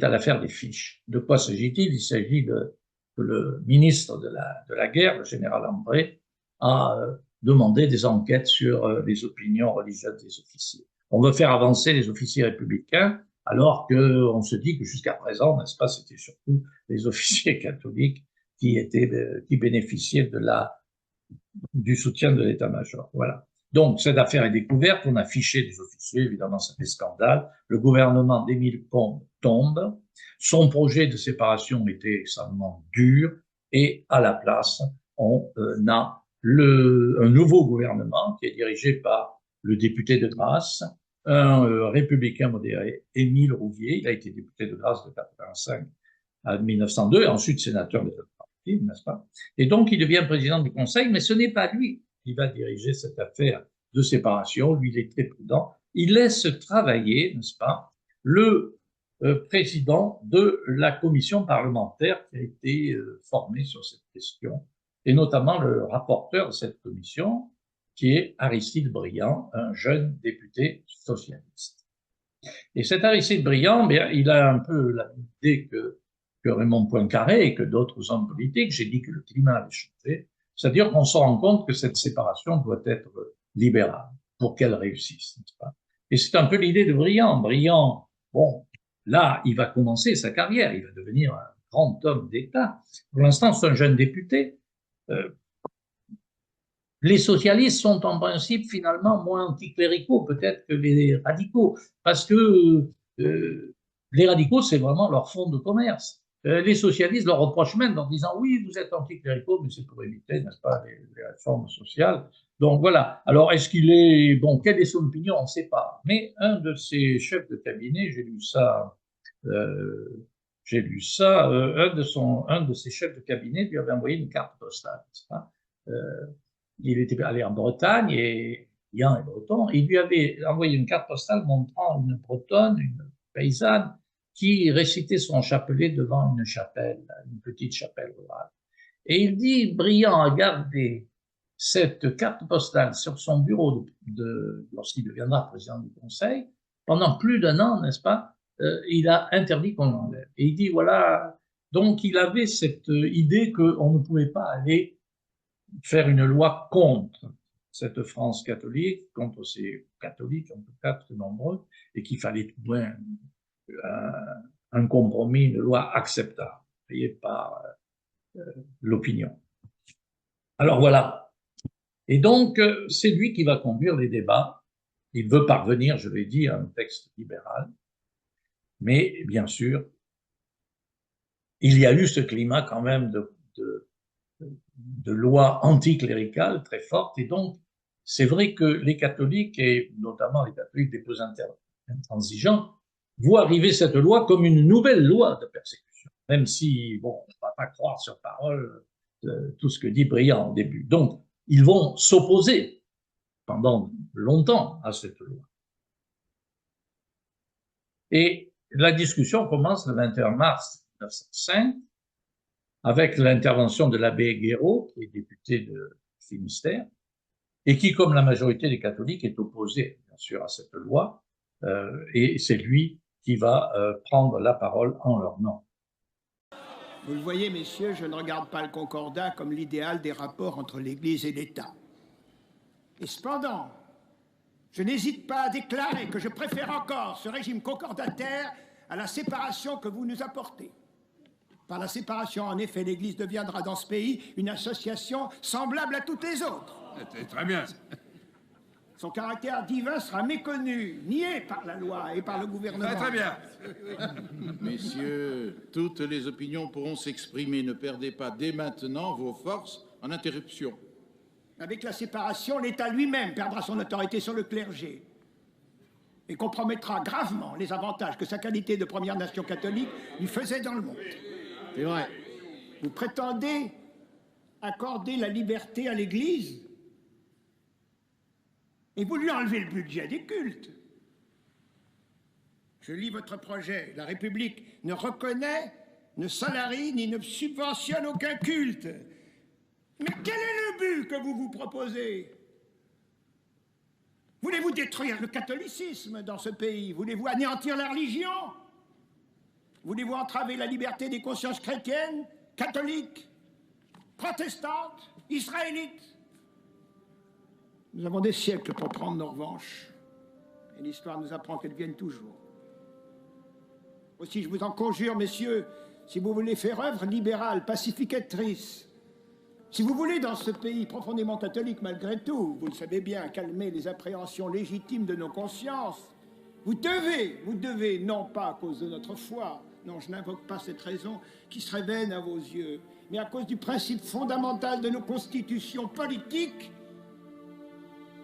à l'affaire des fiches. De quoi s'agit-il? Il s'agit que le ministre de la guerre, le général André, a demandé des enquêtes sur les opinions religieuses des officiers. On veut faire avancer les officiers républicains, alors qu'on se dit que jusqu'à présent, n'est-ce pas, c'était surtout les officiers catholiques qui bénéficiaient du soutien de l'état-major. Voilà. Donc, cette affaire est découverte, on a fiché des officiers, évidemment, ça fait scandale. Le gouvernement d'Émile Combes tombe. Son projet de séparation était extrêmement dur, et à la place, on a un nouveau gouvernement qui est dirigé par le député de Grasse, un républicain modéré, Émile Rouvier. Il a été député de Grasse de 1985 à 1902, et ensuite sénateur des Alpes-Maritimes, n'est-ce pas? Et donc, il devient président du Conseil, mais ce n'est pas lui qui va diriger cette affaire de séparation. Lui, il est très prudent. Il laisse travailler, n'est-ce pas, le président de la commission parlementaire qui a été formée sur cette question, et notamment le rapporteur de cette commission, qui est Aristide Briand, un jeune député socialiste. Et cet Aristide Briand, bien, il a un peu l'idée que Raymond Poincaré et que d'autres hommes politiques, j'ai dit que le climat avait changé, c'est-à-dire qu'on se rend compte que cette séparation doit être libérale pour qu'elle réussisse, n'est-ce pas? Et c'est un peu l'idée de Briand. Briand, bon, là, il va commencer sa carrière, il va devenir un grand homme d'État. Pour l'instant, c'est un jeune député. Les socialistes sont en principe finalement moins anticléricaux peut-être que les radicaux, parce que les radicaux, c'est vraiment leur fonds de commerce. Les socialistes leur reprochent même en disant oui, vous êtes anticléricaux, mais c'est pour éviter, n'est-ce pas, les réformes sociales. Donc voilà. Alors est-ce qu'il est, bon, quelle est son opinion, on ne sait pas. Mais un de ses chefs de cabinet, j'ai lu ça, un de ses chefs de cabinet lui avait envoyé une carte postale, n'est-ce pas? Il était allé en Bretagne, et Ian est breton, il lui avait envoyé une carte postale montrant une bretonne, une paysanne, qui récitait son chapelet devant une chapelle, une petite chapelle rurale. Et il dit, Briand a gardé cette carte postale sur son bureau lorsqu'il deviendra président du Conseil, pendant plus d'un an, n'est-ce pas? Il a interdit qu'on l'enlève. Et il dit, voilà, donc il avait cette idée qu'on ne pouvait pas aller faire une loi contre cette France catholique, contre ces catholiques, en tout cas très nombreux, et qu'il fallait trouver un compromis, une loi acceptable, payée par l'opinion. Alors voilà. Et donc, c'est lui qui va conduire les débats. Il veut parvenir, je l'ai dit, à un texte libéral. Mais bien sûr, il y a eu ce climat quand même de lois anticléricales très fortes, et donc c'est vrai que les catholiques, et notamment les catholiques des plus intransigeants, voient arriver cette loi comme une nouvelle loi de persécution, même si, bon, on ne va pas croire sur parole tout ce que dit Briand au début. Donc, ils vont s'opposer pendant longtemps à cette loi. Et la discussion commence le 21 mars 1905 avec l'intervention de l'abbé Guéraud, qui est député de Finistère, et qui, comme la majorité des catholiques, est opposé, bien sûr, à cette loi, et c'est lui qui va prendre la parole en leur nom. Vous le voyez, messieurs, je ne regarde pas le concordat comme l'idéal des rapports entre l'Église et l'État. Et cependant, je n'hésite pas à déclarer que je préfère encore ce régime concordataire à la séparation que vous nous apportez. Par la séparation, en effet, l'Église deviendra dans ce pays une association semblable à toutes les autres. Très bien. Son caractère divin sera méconnu, nié par la loi et par le gouvernement. Très bien. Messieurs, toutes les opinions pourront s'exprimer. Ne perdez pas dès maintenant vos forces en interruption. Avec la séparation, l'État lui-même perdra son autorité sur le clergé et compromettra gravement les avantages que sa qualité de première nation catholique lui faisait dans le monde. C'est vrai. Vous prétendez accorder la liberté à l'Église et vous lui enlevez le budget des cultes. Je lis votre projet. La République ne reconnaît, ne salarie ni ne subventionne aucun culte. Mais quel est le but que vous vous proposez? Voulez-vous détruire le catholicisme dans ce pays? Voulez-vous anéantir la religion? Voulez-vous entraver la liberté des consciences chrétiennes, catholiques, protestantes, israélites? Nous avons des siècles pour prendre nos revanches. Et l'histoire nous apprend qu'elles viennent toujours. Aussi, je vous en conjure, messieurs, si vous voulez faire œuvre libérale, pacificatrice, si vous voulez, dans ce pays profondément catholique malgré tout, vous le savez bien, calmer les appréhensions légitimes de nos consciences, vous devez, non pas à cause de notre foi, non, je n'invoque pas cette raison qui serait vaine à vos yeux, mais à cause du principe fondamental de nos constitutions politiques,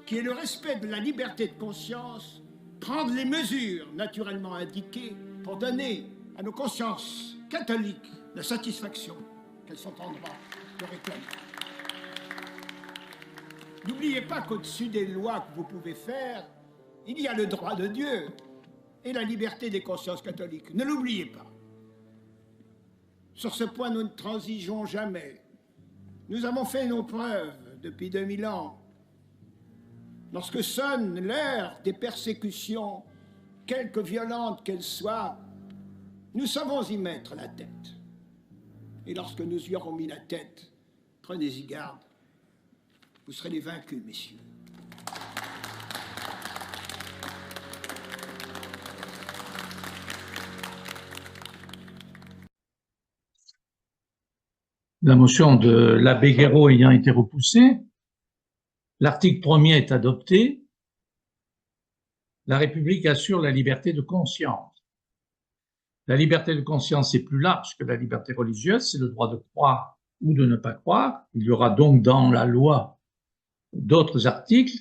qui est le respect de la liberté de conscience, prendre les mesures naturellement indiquées pour donner à nos consciences catholiques la satisfaction qu'elles sont en droit de réclamer. N'oubliez pas qu'au-dessus des lois que vous pouvez faire, il y a le droit de Dieu et la liberté des consciences catholiques. Ne l'oubliez pas. Sur ce point, nous ne transigeons jamais. Nous avons fait nos preuves depuis 2000 ans. Lorsque sonne l'heure des persécutions, quelque violentes qu'elles soient, nous savons y mettre la tête. Et lorsque nous y aurons mis la tête, prenez-y garde, vous serez les vaincus, messieurs. La motion de l'abbé Guéraud ayant été repoussée, l'article 1er est adopté. La République assure la liberté de conscience. La liberté de conscience est plus large que la liberté religieuse, c'est le droit de croire ou de ne pas croire. Il y aura donc dans la loi d'autres articles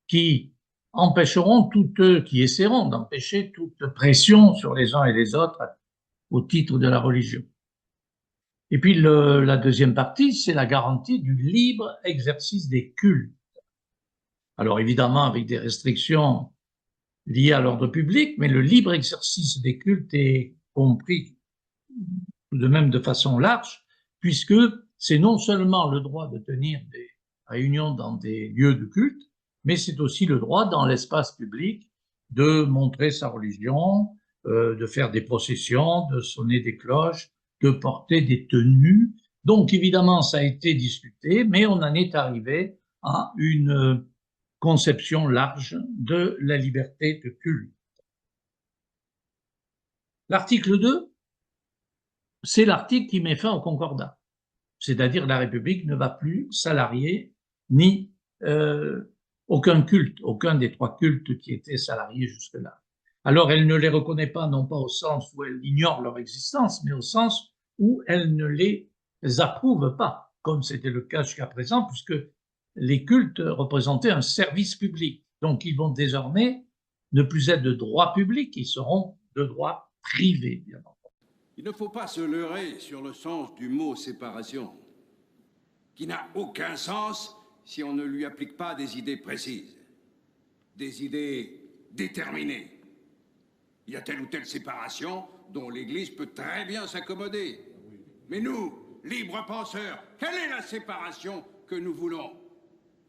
qui empêcheront tous ceux qui essaieront d'empêcher toute pression sur les uns et les autres au titre de la religion. Et puis la deuxième partie, c'est la garantie du libre exercice des cultes. Alors évidemment avec des restrictions liées à l'ordre public, mais le libre exercice des cultes est compris tout de même de façon large, puisque c'est non seulement le droit de tenir des réunions dans des lieux de culte, mais c'est aussi le droit dans l'espace public de montrer sa religion, de faire des processions, de sonner des cloches, de porter des tenues. Donc évidemment, ça a été discuté, mais on en est arrivé à une conception large de la liberté de culte. L'article 2, c'est l'article qui met fin au concordat. C'est-à-dire la République ne va plus salarier ni aucun culte, aucun des trois cultes qui étaient salariés jusque-là. Alors elle ne les reconnaît pas, non pas au sens où elle ignore leur existence, mais au sens où elle ne les approuve pas, comme c'était le cas jusqu'à présent, puisque les cultes représentaient un service public. Donc, ils vont désormais ne plus être de droit public, ils seront de droit privé, bien entendu. Il ne faut pas se leurrer sur le sens du mot séparation, qui n'a aucun sens si on ne lui applique pas des idées précises, des idées déterminées. Il y a telle ou telle séparation dont l'Église peut très bien s'accommoder. Mais nous, libres penseurs, quelle est la séparation que nous voulons?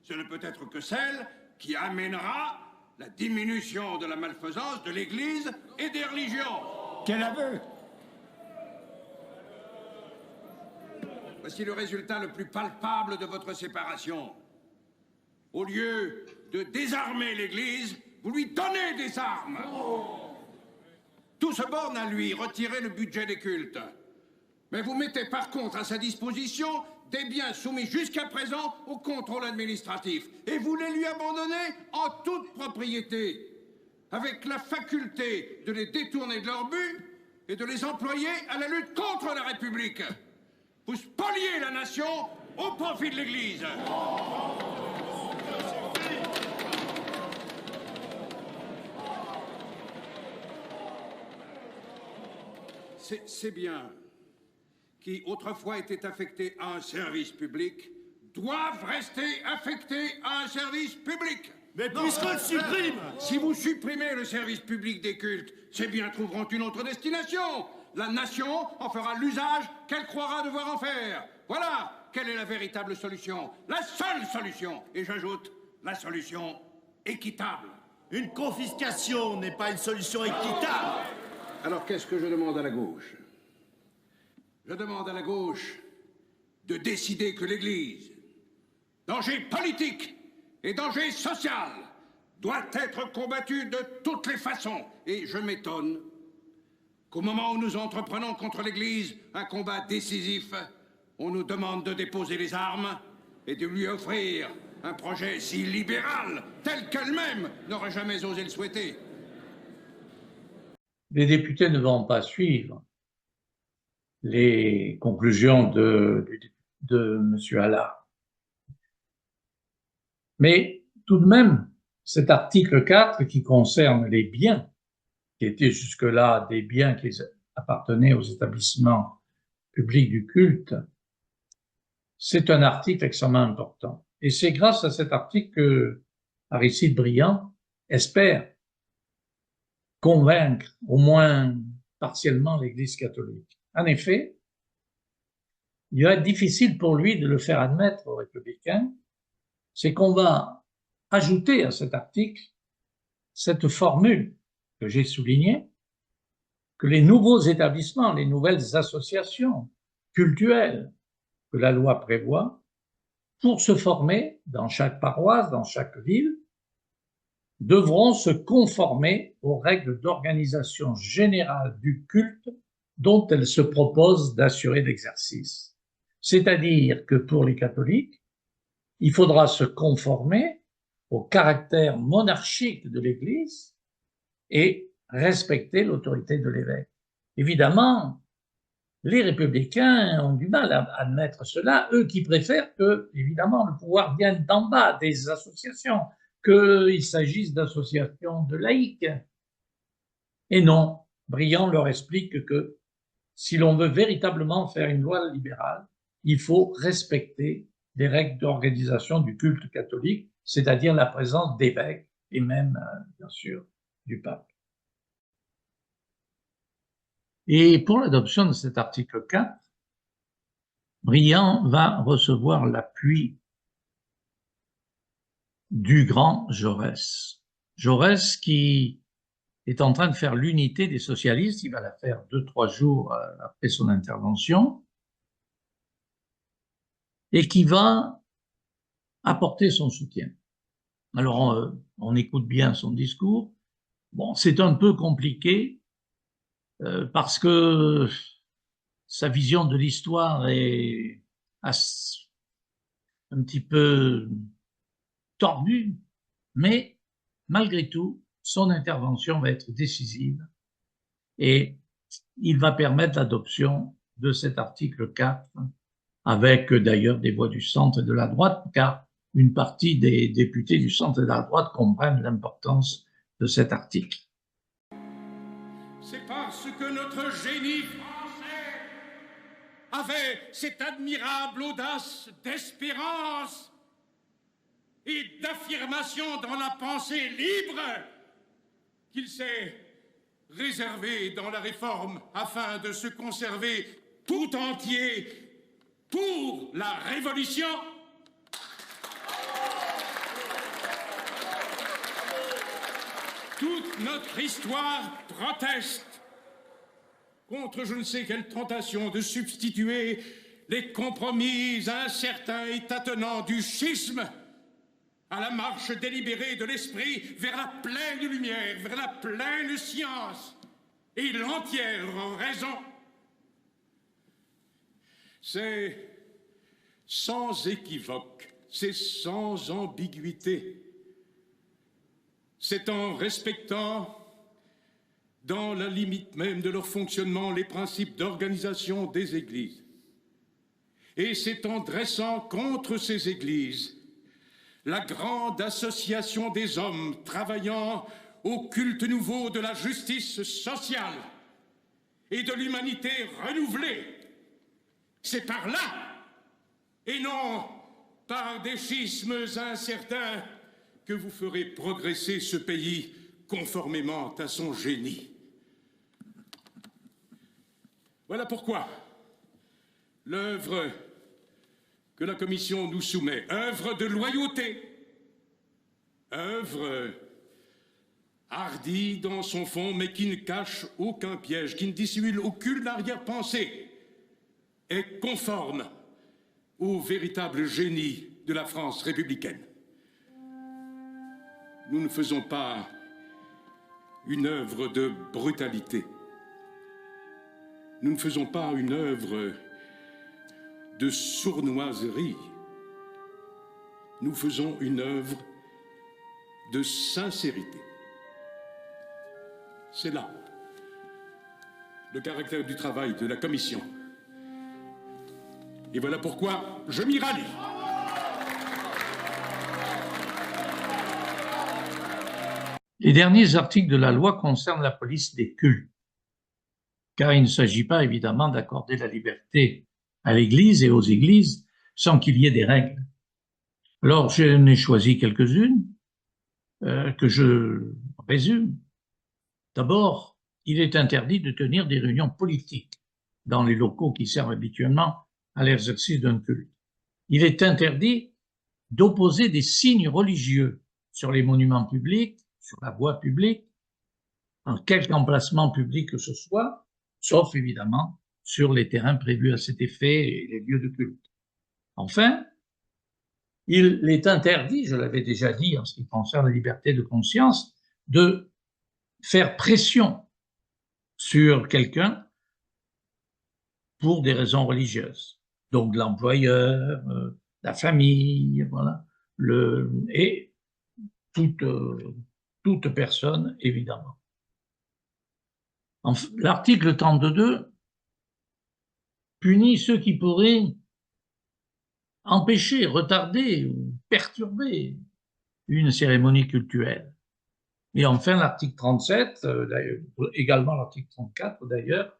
Ce ne peut être que celle qui amènera la diminution de la malfaisance de l'Église et des religions. Quel aveu! Voici le résultat le plus palpable de votre séparation. Au lieu de désarmer l'Église, vous lui donnez des armes. Tout se borne à lui retirer le budget des cultes. Mais vous mettez par contre à sa disposition des biens soumis jusqu'à présent au contrôle administratif. Et vous les lui abandonnez en toute propriété, avec la faculté de les détourner de leur but et de les employer à la lutte contre la République. Vous spoliez la nation au profit de l'Église. Ces biens qui autrefois étaient affectés à un service public doivent rester affectés à un service public. Mais puisqu'on le supprime! Si vous supprimez le service public des cultes, ces biens trouveront une autre destination. La nation en fera l'usage qu'elle croira devoir en faire. Voilà quelle est la véritable solution. La seule solution. Et j'ajoute, la solution équitable. Une confiscation n'est pas une solution équitable. Alors qu'est-ce que je demande à la gauche? Je demande à la gauche de décider que l'Église, danger politique et danger social, doit être combattue de toutes les façons. Et je m'étonne qu'au moment où nous entreprenons contre l'Église un combat décisif, on nous demande de déposer les armes et de lui offrir un projet si libéral, tel qu'elle-même n'aurait jamais osé le souhaiter. Les députés ne vont pas suivre les conclusions de M. Allard. Mais tout de même, cet article 4 qui concerne les biens, qui étaient jusque-là des biens qui appartenaient aux établissements publics du culte, c'est un article extrêmement important. Et c'est grâce à cet article que Aristide Briand espère convaincre au moins partiellement l'Église catholique. En effet, il va être difficile pour lui de le faire admettre aux républicains, c'est qu'on va ajouter à cet article cette formule que j'ai soulignée, que les nouveaux établissements, les nouvelles associations cultuelles que la loi prévoit, pour se former dans chaque paroisse, dans chaque ville, devront se conformer aux règles d'organisation générale du culte dont elles se proposent d'assurer l'exercice. C'est-à-dire que pour les catholiques, il faudra se conformer au caractère monarchique de l'Église et respecter l'autorité de l'évêque. Évidemment, les républicains ont du mal à admettre cela, eux qui préfèrent que, évidemment, le pouvoir vienne d'en bas, des associations, qu'il s'agisse d'associations de laïcs. Et non, Briand leur explique que si l'on veut véritablement faire une loi libérale, il faut respecter les règles d'organisation du culte catholique, c'est-à-dire la présence d'évêques et même, bien sûr, du pape. Et pour l'adoption de cet article 4, Briand va recevoir l'appui du grand Jaurès. Jaurès qui est en train de faire l'unité des socialistes, il va la faire 2-3 jours après son intervention, et qui va apporter son soutien. Alors, on écoute bien son discours. Bon, c'est un peu compliqué, parce que sa vision de l'histoire est un petit peu tordue, mais malgré tout, son intervention va être décisive et il va permettre l'adoption de cet article 4 avec d'ailleurs des voix du centre et de la droite, car une partie des députés du centre et de la droite comprennent l'importance de cet article. C'est parce que notre génie français avait cette admirable audace d'espérance et d'affirmation dans la pensée libre qu'il s'est réservé dans la réforme afin de se conserver tout entier pour la Révolution. Toute notre histoire proteste contre je ne sais quelle tentation de substituer les compromis incertains et tâtonnants du schisme à la marche délibérée de l'esprit vers la pleine lumière, vers la pleine science et l'entière raison. C'est sans équivoque, c'est sans ambiguïté. C'est en respectant, dans la limite même de leur fonctionnement, les principes d'organisation des églises. Et c'est en dressant contre ces églises la grande association des hommes travaillant au culte nouveau de la justice sociale et de l'humanité renouvelée. C'est par là, et non par des schismes incertains, que vous ferez progresser ce pays conformément à son génie. Voilà pourquoi l'œuvre que la Commission nous soumet, œuvre de loyauté, œuvre hardie dans son fond, mais qui ne cache aucun piège, qui ne dissimule aucune arrière-pensée, est conforme au véritable génie de la France républicaine. Nous ne faisons pas une œuvre de brutalité. Nous ne faisons pas une œuvre de sournoiserie. Nous faisons une œuvre de sincérité. C'est là le caractère du travail de la Commission. Et voilà pourquoi je m'y rallie. Les derniers articles de la loi concernent la police des cultes, car il ne s'agit pas évidemment d'accorder la liberté à l'Église et aux églises sans qu'il y ait des règles. Alors, j'en ai choisi quelques-unes que je résume. D'abord, il est interdit de tenir des réunions politiques dans les locaux qui servent habituellement à l'exercice d'un culte. Il est interdit d'opposer des signes religieux sur les monuments publics, sur la voie publique, en quelque emplacement public que ce soit, sauf évidemment sur les terrains prévus à cet effet et les lieux de culte. Enfin, il est interdit, je l'avais déjà dit en ce qui concerne la liberté de conscience, de faire pression sur quelqu'un pour des raisons religieuses. Donc l'employeur, la famille, voilà, et toute personne, évidemment. L'article 32 punit ceux qui pourraient empêcher, retarder ou perturber une cérémonie cultuelle. Et enfin, l'article 37, également l'article 34 d'ailleurs,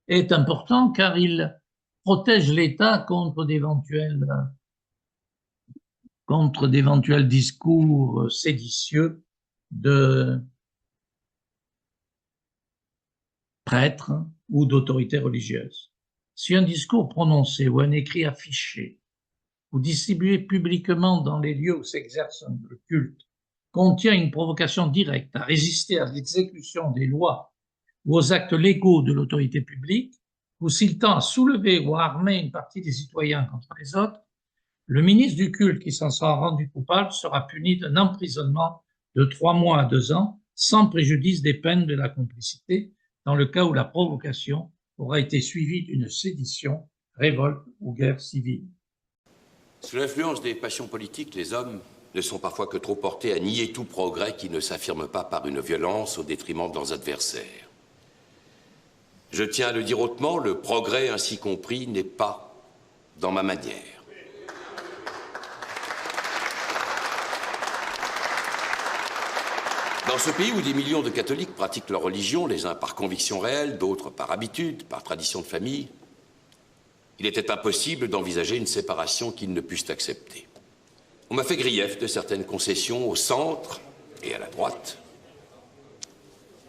est important car il protège l'État contre d'éventuels discours séditieux de prêtres ou d'autorités religieuses. Si un discours prononcé ou un écrit affiché ou distribué publiquement dans les lieux où s'exerce le culte contient une provocation directe à résister à l'exécution des lois ou aux actes légaux de l'autorité publique, ou s'il tend à soulever ou à armer une partie des citoyens contre les autres, le ministre du culte qui s'en sera rendu coupable sera puni d'un emprisonnement de 3 mois à 2 ans, sans préjudice des peines de la complicité, dans le cas où la provocation aura été suivie d'une sédition, révolte ou guerre civile. Sous l'influence des passions politiques, les hommes ne sont parfois que trop portés à nier tout progrès qui ne s'affirme pas par une violence au détriment de leurs adversaires. Je tiens à le dire hautement, le progrès ainsi compris n'est pas dans ma manière. Dans ce pays où des millions de catholiques pratiquent leur religion, les uns par conviction réelle, d'autres par habitude, par tradition de famille, il était impossible d'envisager une séparation qu'ils ne puissent accepter. On m'a fait grief de certaines concessions au centre et à la droite.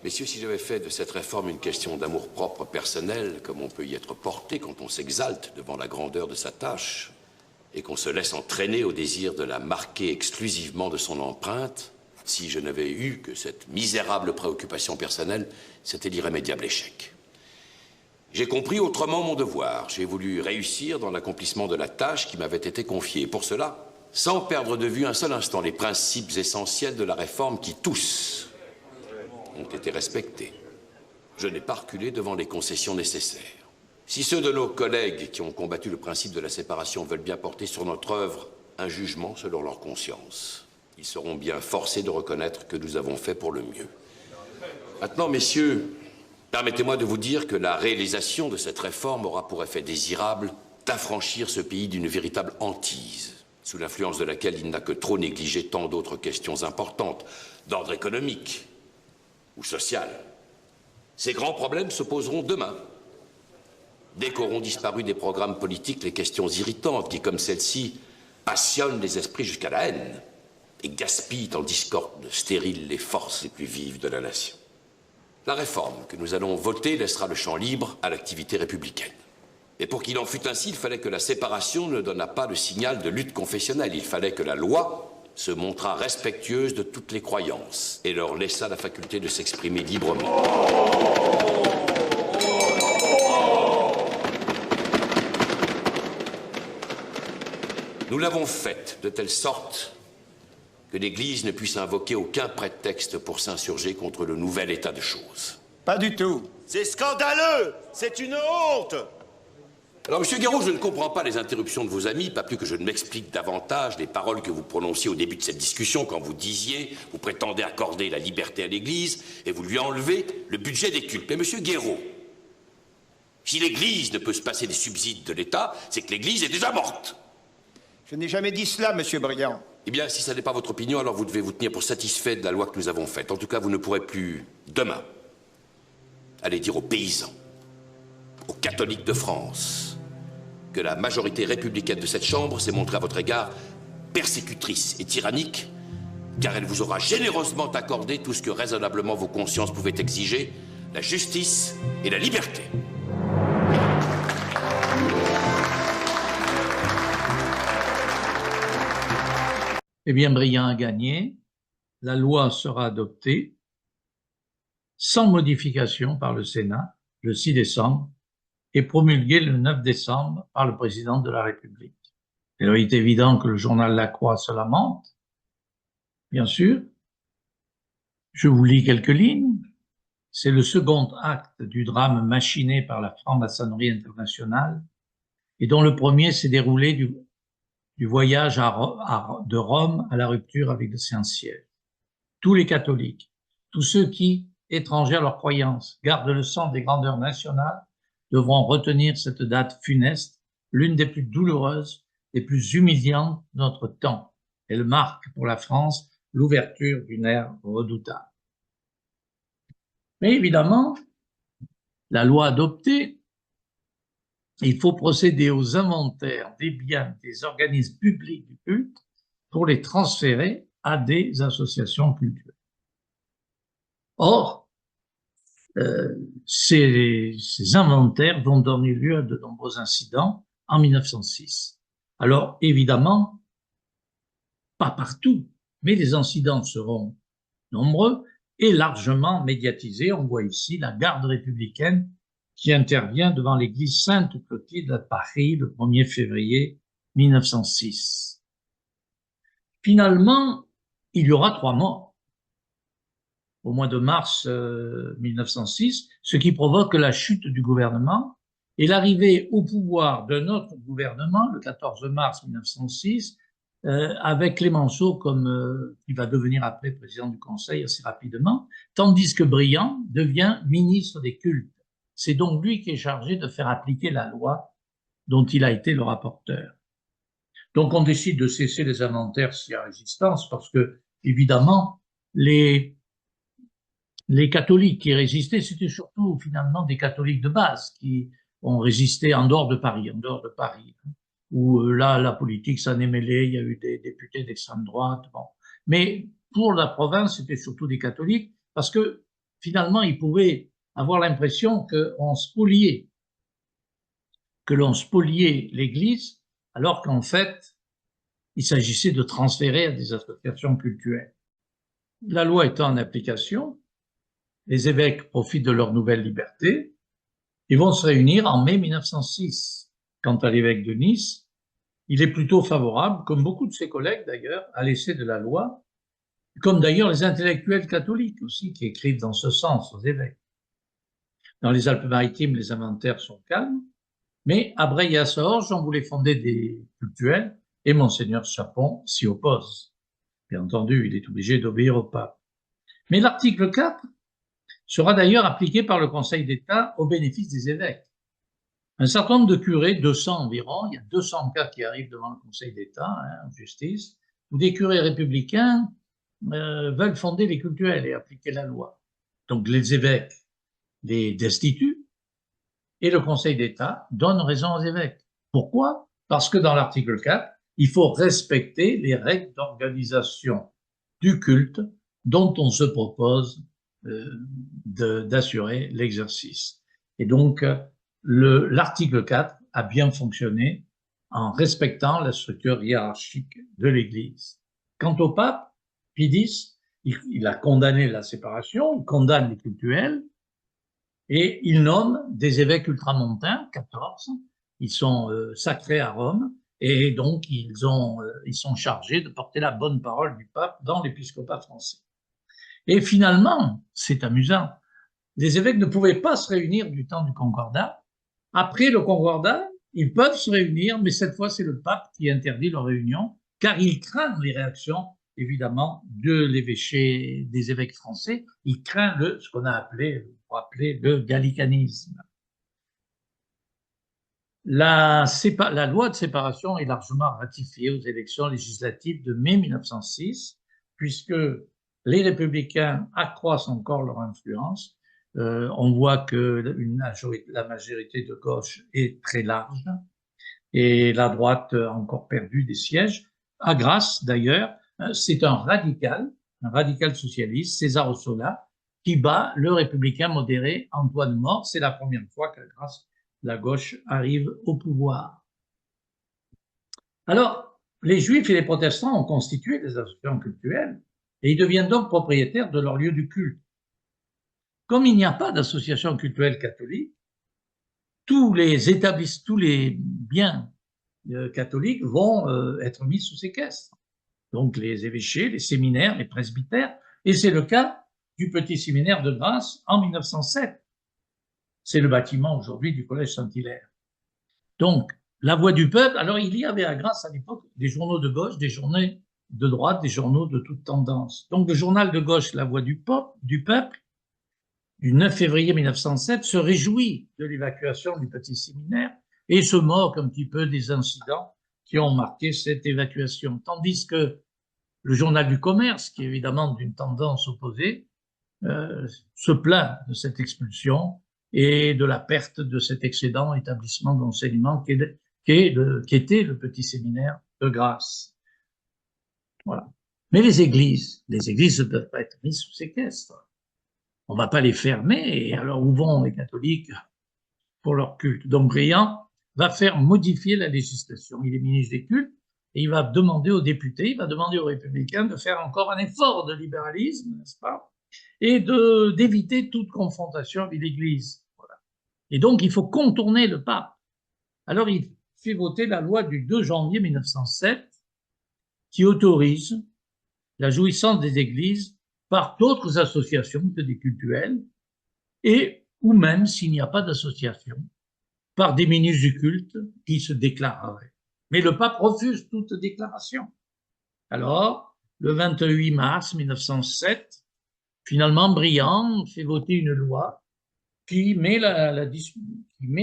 Messieurs, si j'avais fait de cette réforme une question d'amour-propre personnel, comme on peut y être porté quand on s'exalte devant la grandeur de sa tâche et qu'on se laisse entraîner au désir de la marquer exclusivement de son empreinte, si je n'avais eu que cette misérable préoccupation personnelle, c'était l'irrémédiable échec. J'ai compris autrement mon devoir. J'ai voulu réussir dans l'accomplissement de la tâche qui m'avait été confiée. Pour cela, sans perdre de vue un seul instant les principes essentiels de la réforme qui, tous, ont été respectés. Je n'ai pas reculé devant les concessions nécessaires. Si ceux de nos collègues qui ont combattu le principe de la séparation veulent bien porter sur notre œuvre un jugement selon leur conscience, ils seront bien forcés de reconnaître que nous avons fait pour le mieux. Maintenant, messieurs, permettez-moi de vous dire que la réalisation de cette réforme aura pour effet désirable d'affranchir ce pays d'une véritable hantise, sous l'influence de laquelle il n'a que trop négligé tant d'autres questions importantes, d'ordre économique ou social. Ces grands problèmes se poseront demain, dès qu'auront disparu des programmes politiques les questions irritantes qui, comme celle-ci, passionnent les esprits jusqu'à la haine et gaspillent en discorde stérile les forces les plus vives de la nation. La réforme que nous allons voter laissera le champ libre à l'activité républicaine. Et pour qu'il en fût ainsi, il fallait que la séparation ne donnât pas le signal de lutte confessionnelle. Il fallait que la loi se montrât respectueuse de toutes les croyances et leur laissât la faculté de s'exprimer librement. Nous l'avons faite de telle sorte que l'Église ne puisse invoquer aucun prétexte pour s'insurger contre le nouvel état de choses. Pas du tout. C'est scandaleux! C'est une honte! Alors, Monsieur Guéraud, je ne comprends pas les interruptions de vos amis, pas plus que je ne m'explique davantage les paroles que vous prononciez au début de cette discussion quand vous disiez, vous prétendez accorder la liberté à l'Église et vous lui enlevez le budget des cultes. Mais Monsieur Guéraud, si l'Église ne peut se passer des subsides de l'État, c'est que l'Église est déjà morte. Je n'ai jamais dit cela, Monsieur Briand. Eh bien, si ça n'est pas votre opinion, alors vous devez vous tenir pour satisfait de la loi que nous avons faite. En tout cas, vous ne pourrez plus, demain, aller dire aux paysans, aux catholiques de France, que la majorité républicaine de cette Chambre s'est montrée à votre égard persécutrice et tyrannique, car elle vous aura généreusement accordé tout ce que raisonnablement vos consciences pouvaient exiger, la justice et la liberté. Eh bien, Briand a gagné. La loi sera adoptée sans modification par le Sénat le 6 décembre et promulguée le 9 décembre par le président de la République. Et alors, il est évident que le journal La Croix se lamente, bien sûr. Je vous lis quelques lignes. C'est le second acte du drame machiné par la franc-maçonnerie internationale et dont le premier s'est déroulé du voyage de Rome à la rupture avec le Saint-Ciel. Tous les catholiques, tous ceux qui, étrangers à leurs croyances, gardent le sang des grandeurs nationales, devront retenir cette date funeste, l'une des plus douloureuses, des plus humiliantes de notre temps. Elle marque pour la France l'ouverture d'une ère redoutable. Mais évidemment, la loi adoptée, il faut procéder aux inventaires des biens des organismes publics du culte pour les transférer à des associations cultuelles. Or, ces inventaires vont donner lieu à de nombreux incidents en 1906. Alors, évidemment, pas partout, mais les incidents seront nombreux et largement médiatisés. On voit ici la garde républicaine qui intervient devant l'église Sainte-Clotilde à Paris le 1er février 1906. Finalement, il y aura 3 morts au mois de mars 1906, ce qui provoque la chute du gouvernement et l'arrivée au pouvoir d'un autre gouvernement le 14 mars 1906, avec Clémenceau qui va devenir après président du Conseil assez rapidement, tandis que Briand devient ministre des cultes. C'est donc lui qui est chargé de faire appliquer la loi dont il a été le rapporteur. Donc on décide de cesser les inventaires s'il y a résistance, parce que, évidemment, les les catholiques qui résistaient, c'était surtout finalement des catholiques de base qui ont résisté en dehors de Paris, où là, la politique s'en est mêlée, il y a eu des députés d'extrême droite. Bon. Mais pour la province, c'était surtout des catholiques, parce que finalement, ils pouvaient avoir l'impression que l'on spoliait l'Église, alors qu'en fait, il s'agissait de transférer à des associations cultuelles. La loi étant en application, les évêques profitent de leur nouvelle liberté. Ils vont se réunir en mai 1906. Quant à l'évêque de Nice, il est plutôt favorable, comme beaucoup de ses collègues d'ailleurs, à l'essai de la loi, comme d'ailleurs les intellectuels catholiques aussi, qui écrivent dans ce sens aux évêques. Dans les Alpes-Maritimes, les inventaires sont calmes, mais à Breil et à Saorge, on voulait fonder des cultuels, et Monseigneur Chapon s'y oppose. Bien entendu, il est obligé d'obéir au pape. Mais l'article 4 sera d'ailleurs appliqué par le Conseil d'État au bénéfice des évêques. Un certain nombre de curés, 200 environ, il y a 200 cas qui arrivent devant le Conseil d'État, en justice, où des curés républicains veulent fonder les cultuels et appliquer la loi. Donc les évêques les destituent et le Conseil d'État donne raison aux évêques. Pourquoi? Parce que dans l'article 4, il faut respecter les règles d'organisation du culte dont on se propose d'assurer l'exercice. Et donc, l'article 4 a bien fonctionné en respectant la structure hiérarchique de l'Église. Quant au pape, Pie X, il a condamné la séparation, il condamne les cultuels, et il nomme des évêques ultramontains, 14, ils sont sacrés à Rome, et donc ils sont chargés de porter la bonne parole du pape dans l'épiscopat français. Et finalement, c'est amusant, les évêques ne pouvaient pas se réunir du temps du Concordat. Après le Concordat, ils peuvent se réunir, mais cette fois, c'est le pape qui interdit leur réunion, car il craint les réactions, évidemment, de l'évêché des évêques français. Il craint ce qu'on a appelé le gallicanisme. La loi de séparation est largement ratifiée aux élections législatives de mai 1906, puisque les républicains accroissent encore leur influence. On voit que la majorité de gauche est très large et la droite a encore perdu des sièges. À Grasse, d'ailleurs, c'est un radical socialiste, César Ossola, qui bat le républicain modéré Antoine More. C'est la première fois qu'à Grasse, la gauche arrive au pouvoir. Alors, les juifs et les protestants ont constitué des associations cultuelles et ils deviennent donc propriétaires de leur lieu du culte. Comme il n'y a pas d'association cultuelle catholique, tous les biens catholiques vont être mis sous séquestre. Donc les évêchés, les séminaires, les presbytères, et c'est le cas du petit séminaire de Grasse en 1907. C'est le bâtiment aujourd'hui du Collège Saint-Hilaire. Donc, la voix du peuple, alors il y avait à Grasse à l'époque des journaux de gauche, des journaux de droite, des journaux de toute tendance. Donc le journal de gauche, La Voix du peuple, du 9 février 1907, se réjouit de l'évacuation du petit séminaire et se moque un petit peu des incidents qui ont marqué cette évacuation. Tandis que le journal du commerce, qui est évidemment d'une tendance opposée, se plaint de cette expulsion et de la perte de cet excellent établissement d'enseignement qui était le petit séminaire de Grasse. Voilà. Mais les églises ne peuvent pas être mises sous séquestre. On ne va pas les fermer, et alors où vont les catholiques pour leur culte? Donc Briand va faire modifier la législation. Il est ministre des cultes, et il va demander aux députés, il va demander aux républicains de faire encore un effort de libéralisme, n'est-ce pas, et d'éviter toute confrontation avec l'Église. Voilà. Et donc, il faut contourner le pape. Alors, il fait voter la loi du 2 janvier 1907 qui autorise la jouissance des églises par d'autres associations que des cultuels, et ou même, s'il n'y a pas d'association, par des ministres du culte qui se déclareraient. Mais le pape refuse toute déclaration. Alors, le 28 mars 1907, finalement, Briand fait voter une loi qui met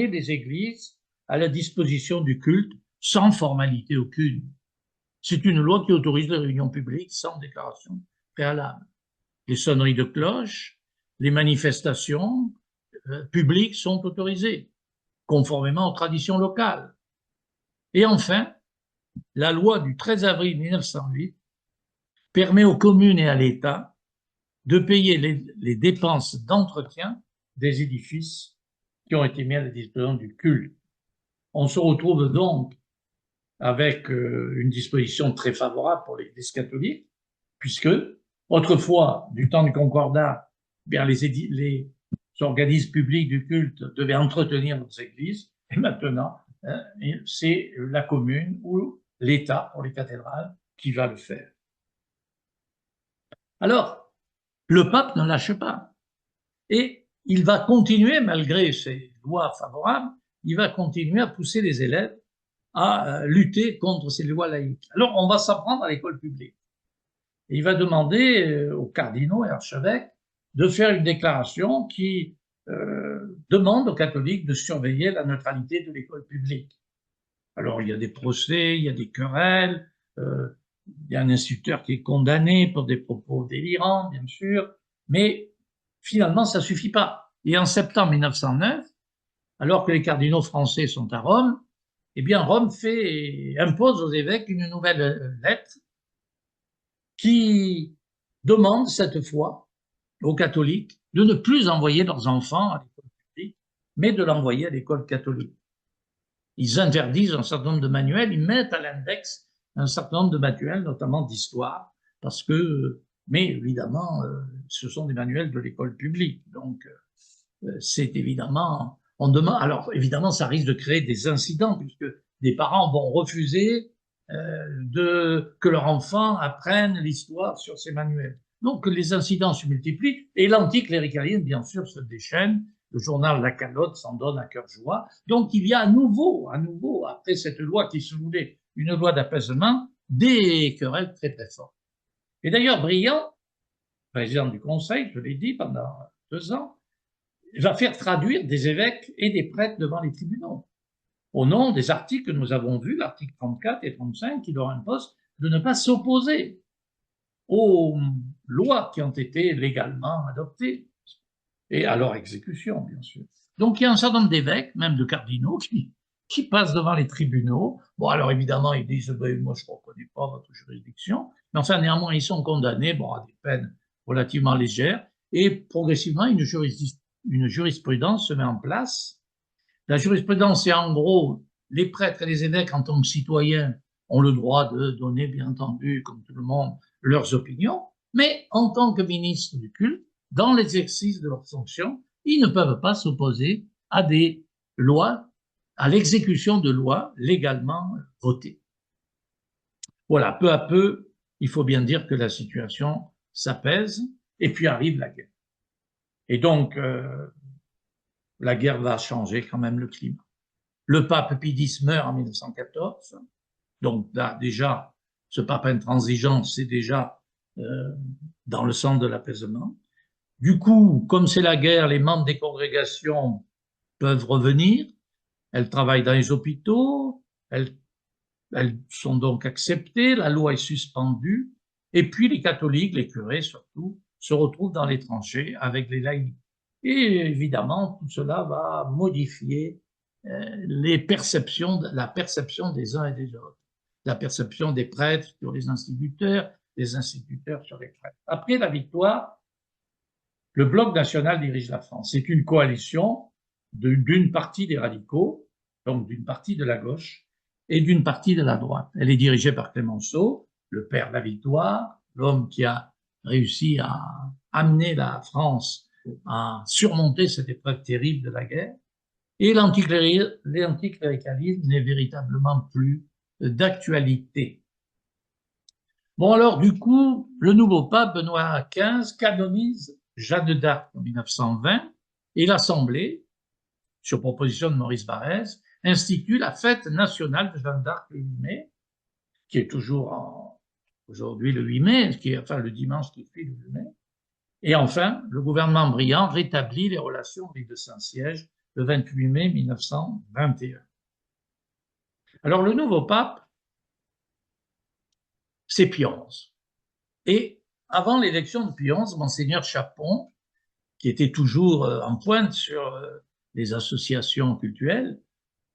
les églises à la disposition du culte sans formalité aucune. C'est une loi qui autorise les réunions publiques sans déclaration préalable. Les sonneries de cloche, les manifestations publiques sont autorisées, conformément aux traditions locales. Et enfin, la loi du 13 avril 1908 permet aux communes et à l'État de payer les dépenses d'entretien des édifices qui ont été mis à la disposition du culte. On se retrouve donc avec une disposition très favorable pour l'Église catholique, puisque autrefois, du temps du Concordat, bien les organismes publics du culte devaient entretenir nos églises, et maintenant, c'est la commune ou l'État, pour les cathédrales, qui va le faire. Alors, le pape ne lâche pas. Et il va continuer, malgré ces lois favorables, il va continuer à pousser les élèves à lutter contre ces lois laïques. Alors, on va s'apprendre à l'école publique. Et il va demander aux cardinaux et archevêques de faire une déclaration qui demande aux catholiques de surveiller la neutralité de l'école publique. Alors, il y a des procès, il y a des querelles, il y a un instituteur qui est condamné pour des propos délirants, bien sûr, mais finalement, ça suffit pas. Et en septembre 1909, alors que les cardinaux français sont à Rome, eh bien, Rome impose aux évêques une nouvelle lettre qui demande cette fois aux catholiques de ne plus envoyer leurs enfants à l'école publique, mais de l'envoyer à l'école catholique. Ils interdisent un certain nombre de manuels, ils mettent à l'index un certain nombre de manuels, notamment d'histoire, parce que, mais évidemment, ce sont des manuels de l'école publique. Donc, c'est évidemment, on demande, alors évidemment, ça risque de créer des incidents, puisque des parents vont refuser que leur enfant apprenne l'histoire sur ces manuels. Donc, les incidents se multiplient, et l'anticléricalisme, bien sûr, se déchaîne. Le journal La Calotte s'en donne à cœur joie. Donc, il y a à nouveau, après cette loi qui se voulait une loi d'apaisement, des querelles très très fortes. Et d'ailleurs, Briand, président du Conseil, je l'ai dit pendant 2 ans, va faire traduire des évêques et des prêtres devant les tribunaux, au nom des articles que nous avons vus, l'article 34 et 35, qui leur imposent de ne pas s'opposer aux lois qui ont été légalement adoptées, et à leur exécution, bien sûr. Donc, il y a un certain nombre d'évêques, même de cardinaux, qui passent devant les tribunaux. Bon, alors évidemment, ils disent « moi, je ne reconnais pas votre juridiction », mais enfin, néanmoins, ils sont condamnés à des peines relativement légères, et progressivement, une jurisprudence se met en place. La jurisprudence, c'est en gros, les prêtres et les évêques, en tant que citoyens, ont le droit de donner, bien entendu, comme tout le monde, leurs opinions, mais en tant que ministres du culte, dans l'exercice de leurs fonctions, ils ne peuvent pas s'opposer à des lois, à l'exécution de lois légalement votées. Voilà, peu à peu, il faut bien dire que la situation s'apaise, et puis arrive la guerre. Et donc, la guerre va changer quand même le climat. Le pape Pie X meurt en 1914, donc là, déjà, ce pape intransigeant, c'est déjà dans le sens de l'apaisement. Du coup, comme c'est la guerre, les membres des congrégations peuvent revenir, elles travaillent dans les hôpitaux, elles sont donc acceptées, la loi est suspendue, et puis les catholiques, les curés surtout, se retrouvent dans les tranchées avec les laïcs. Et évidemment, tout cela va modifier la perception des uns et des autres, la perception des prêtres sur les instituteurs, des instituteurs sur les prêtres. Après la victoire, le Bloc national dirige la France. C'est une coalition d'une partie des radicaux, donc d'une partie de la gauche, et d'une partie de la droite. Elle est dirigée par Clemenceau, le père de la victoire, l'homme qui a réussi à amener la France à surmonter cette épreuve terrible de la guerre. Et l'anticléricalisme n'est véritablement plus d'actualité. Bon, alors, du coup, le nouveau pape Benoît XV canonise Jeanne d'Arc en 1920 et l'Assemblée, sur proposition de Maurice Barrès, institue la fête nationale de Jeanne d'Arc le 8 mai, qui est toujours aujourd'hui le 8 mai, le dimanche qui suit le 8 mai. Et enfin, le gouvernement Briand rétablit les relations avec le Saint-Siège le 28 mai 1921. Alors, le nouveau pape, c'est Pie XI. Et avant l'élection de Pie XI, Monseigneur Chapon qui était toujours en pointe sur les associations cultuelles,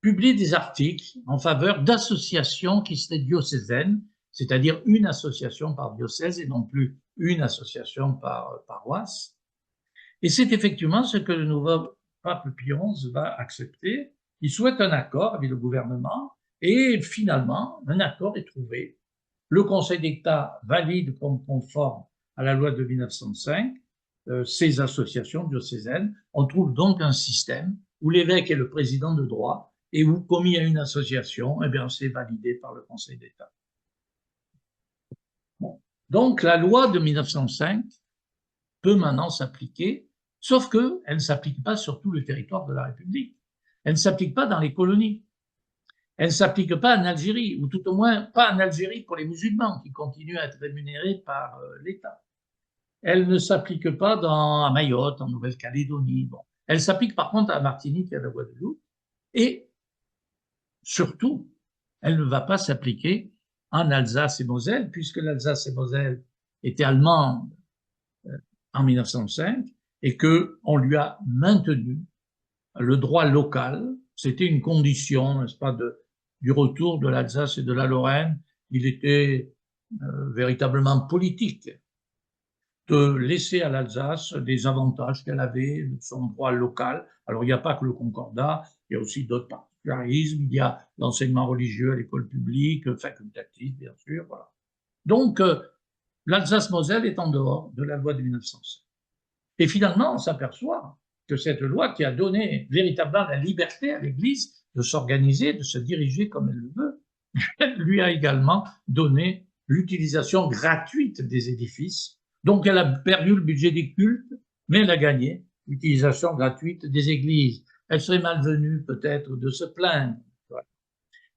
publie des articles en faveur d'associations qui seraient diocésaines, c'est-à-dire une association par diocèse et non plus une association par paroisse. Et c'est effectivement ce que le nouveau pape Pie XI va accepter. Il souhaite un accord avec le gouvernement et finalement, un accord est trouvé. Le Conseil d'État valide comme conforme à la loi de 1905 ces associations diocésaines. On trouve donc un système où l'évêque est le président de droit et où, comme il y a une association, eh bien, c'est validé par le Conseil d'État. Bon. Donc, la loi de 1905 peut maintenant s'appliquer, sauf qu'elle ne s'applique pas sur tout le territoire de la République. Elle ne s'applique pas dans les colonies. Elle ne s'applique pas en Algérie, ou tout au moins pas en Algérie pour les musulmans qui continuent à être rémunérés par l'État. Elle ne s'applique pas à Mayotte, en Nouvelle-Calédonie. Bon. Elle s'applique par contre à Martinique et à la Guadeloupe. Et surtout, elle ne va pas s'appliquer en Alsace et Moselle, puisque l'Alsace et Moselle étaient allemandes en 1905 et qu'on lui a maintenu le droit local. C'était une condition, n'est-ce pas, du retour de l'Alsace et de la Lorraine. Il était véritablement politique de laisser à l'Alsace des avantages qu'elle avait de son droit local. Alors, il n'y a pas que le concordat, il y a aussi d'autres particularismes, il y a l'enseignement religieux à l'école publique, facultatif, bien sûr, voilà. Donc, l'Alsace-Moselle est en dehors de la loi de 1905. Et finalement, on s'aperçoit que cette loi qui a donné véritablement la liberté à l'Église de s'organiser, de se diriger comme elle le veut, elle lui a également donné l'utilisation gratuite des édifices. Donc, elle a perdu le budget des cultes, mais elle a gagné l'utilisation gratuite des églises. Elle serait malvenue peut-être de se plaindre.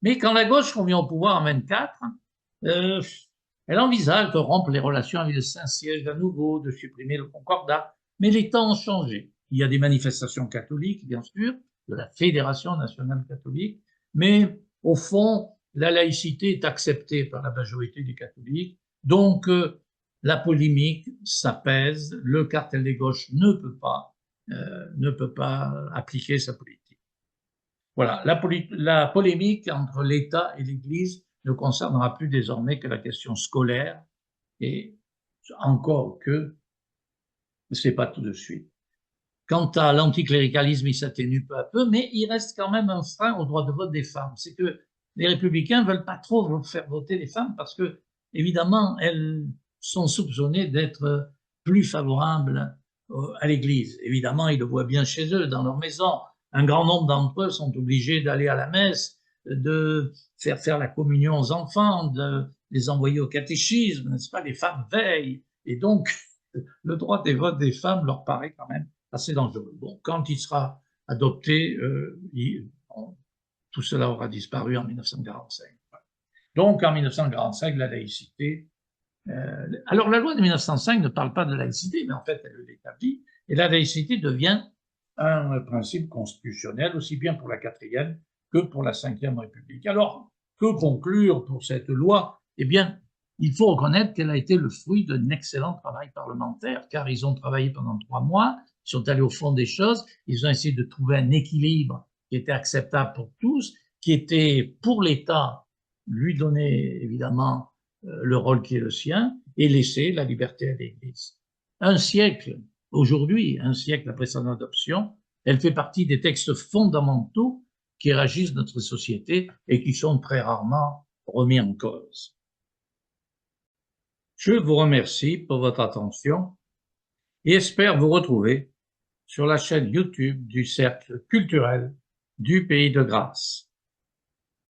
Mais quand la gauche revient au pouvoir en 24, elle envisage de rompre les relations avec le Saint-Siège à nouveau, de supprimer le concordat. Mais les temps ont changé. Il y a des manifestations catholiques, bien sûr, de la Fédération nationale catholique, mais au fond, la laïcité est acceptée par la majorité des catholiques. Donc, la polémique s'apaise, le cartel des gauches ne peut pas appliquer sa politique. Voilà, la polémique entre l'État et l'Église ne concernera plus désormais que la question scolaire, et encore que c'est pas tout de suite. Quant à l'anticléricalisme, il s'atténue peu à peu, mais il reste quand même un frein au droit de vote des femmes. C'est que les républicains veulent pas trop faire voter les femmes parce que, évidemment, elles sont soupçonnées d'être plus favorables à l'Église. Évidemment, ils le voient bien chez eux, dans leur maison. Un grand nombre d'entre eux sont obligés d'aller à la messe, de faire la communion aux enfants, de les envoyer au catéchisme, n'est-ce pas? Les femmes veillent. Et donc, le droit des votes des femmes leur paraît quand même assez dangereux. Bon, quand il sera adopté, tout cela aura disparu en 1945. Donc, en 1945, la laïcité... alors, la loi de 1905 ne parle pas de laïcité, mais en fait, elle l'établit. Et la laïcité devient un principe constitutionnel, aussi bien pour la 4e que pour la 5e République. Alors, que conclure pour cette loi? Eh bien, il faut reconnaître qu'elle a été le fruit d'un excellent travail parlementaire, car ils ont travaillé pendant 3 mois, ils sont allés au fond des choses, ils ont essayé de trouver un équilibre qui était acceptable pour tous, qui était pour l'État, lui donner évidemment le rôle qui est le sien, et laisser la liberté à l'Église. Un siècle, aujourd'hui, un siècle après son adoption, elle fait partie des textes fondamentaux qui régissent notre société et qui sont très rarement remis en cause. Je vous remercie pour votre attention et espère vous retrouver sur la chaîne YouTube du Cercle culturel du Pays de Grâce.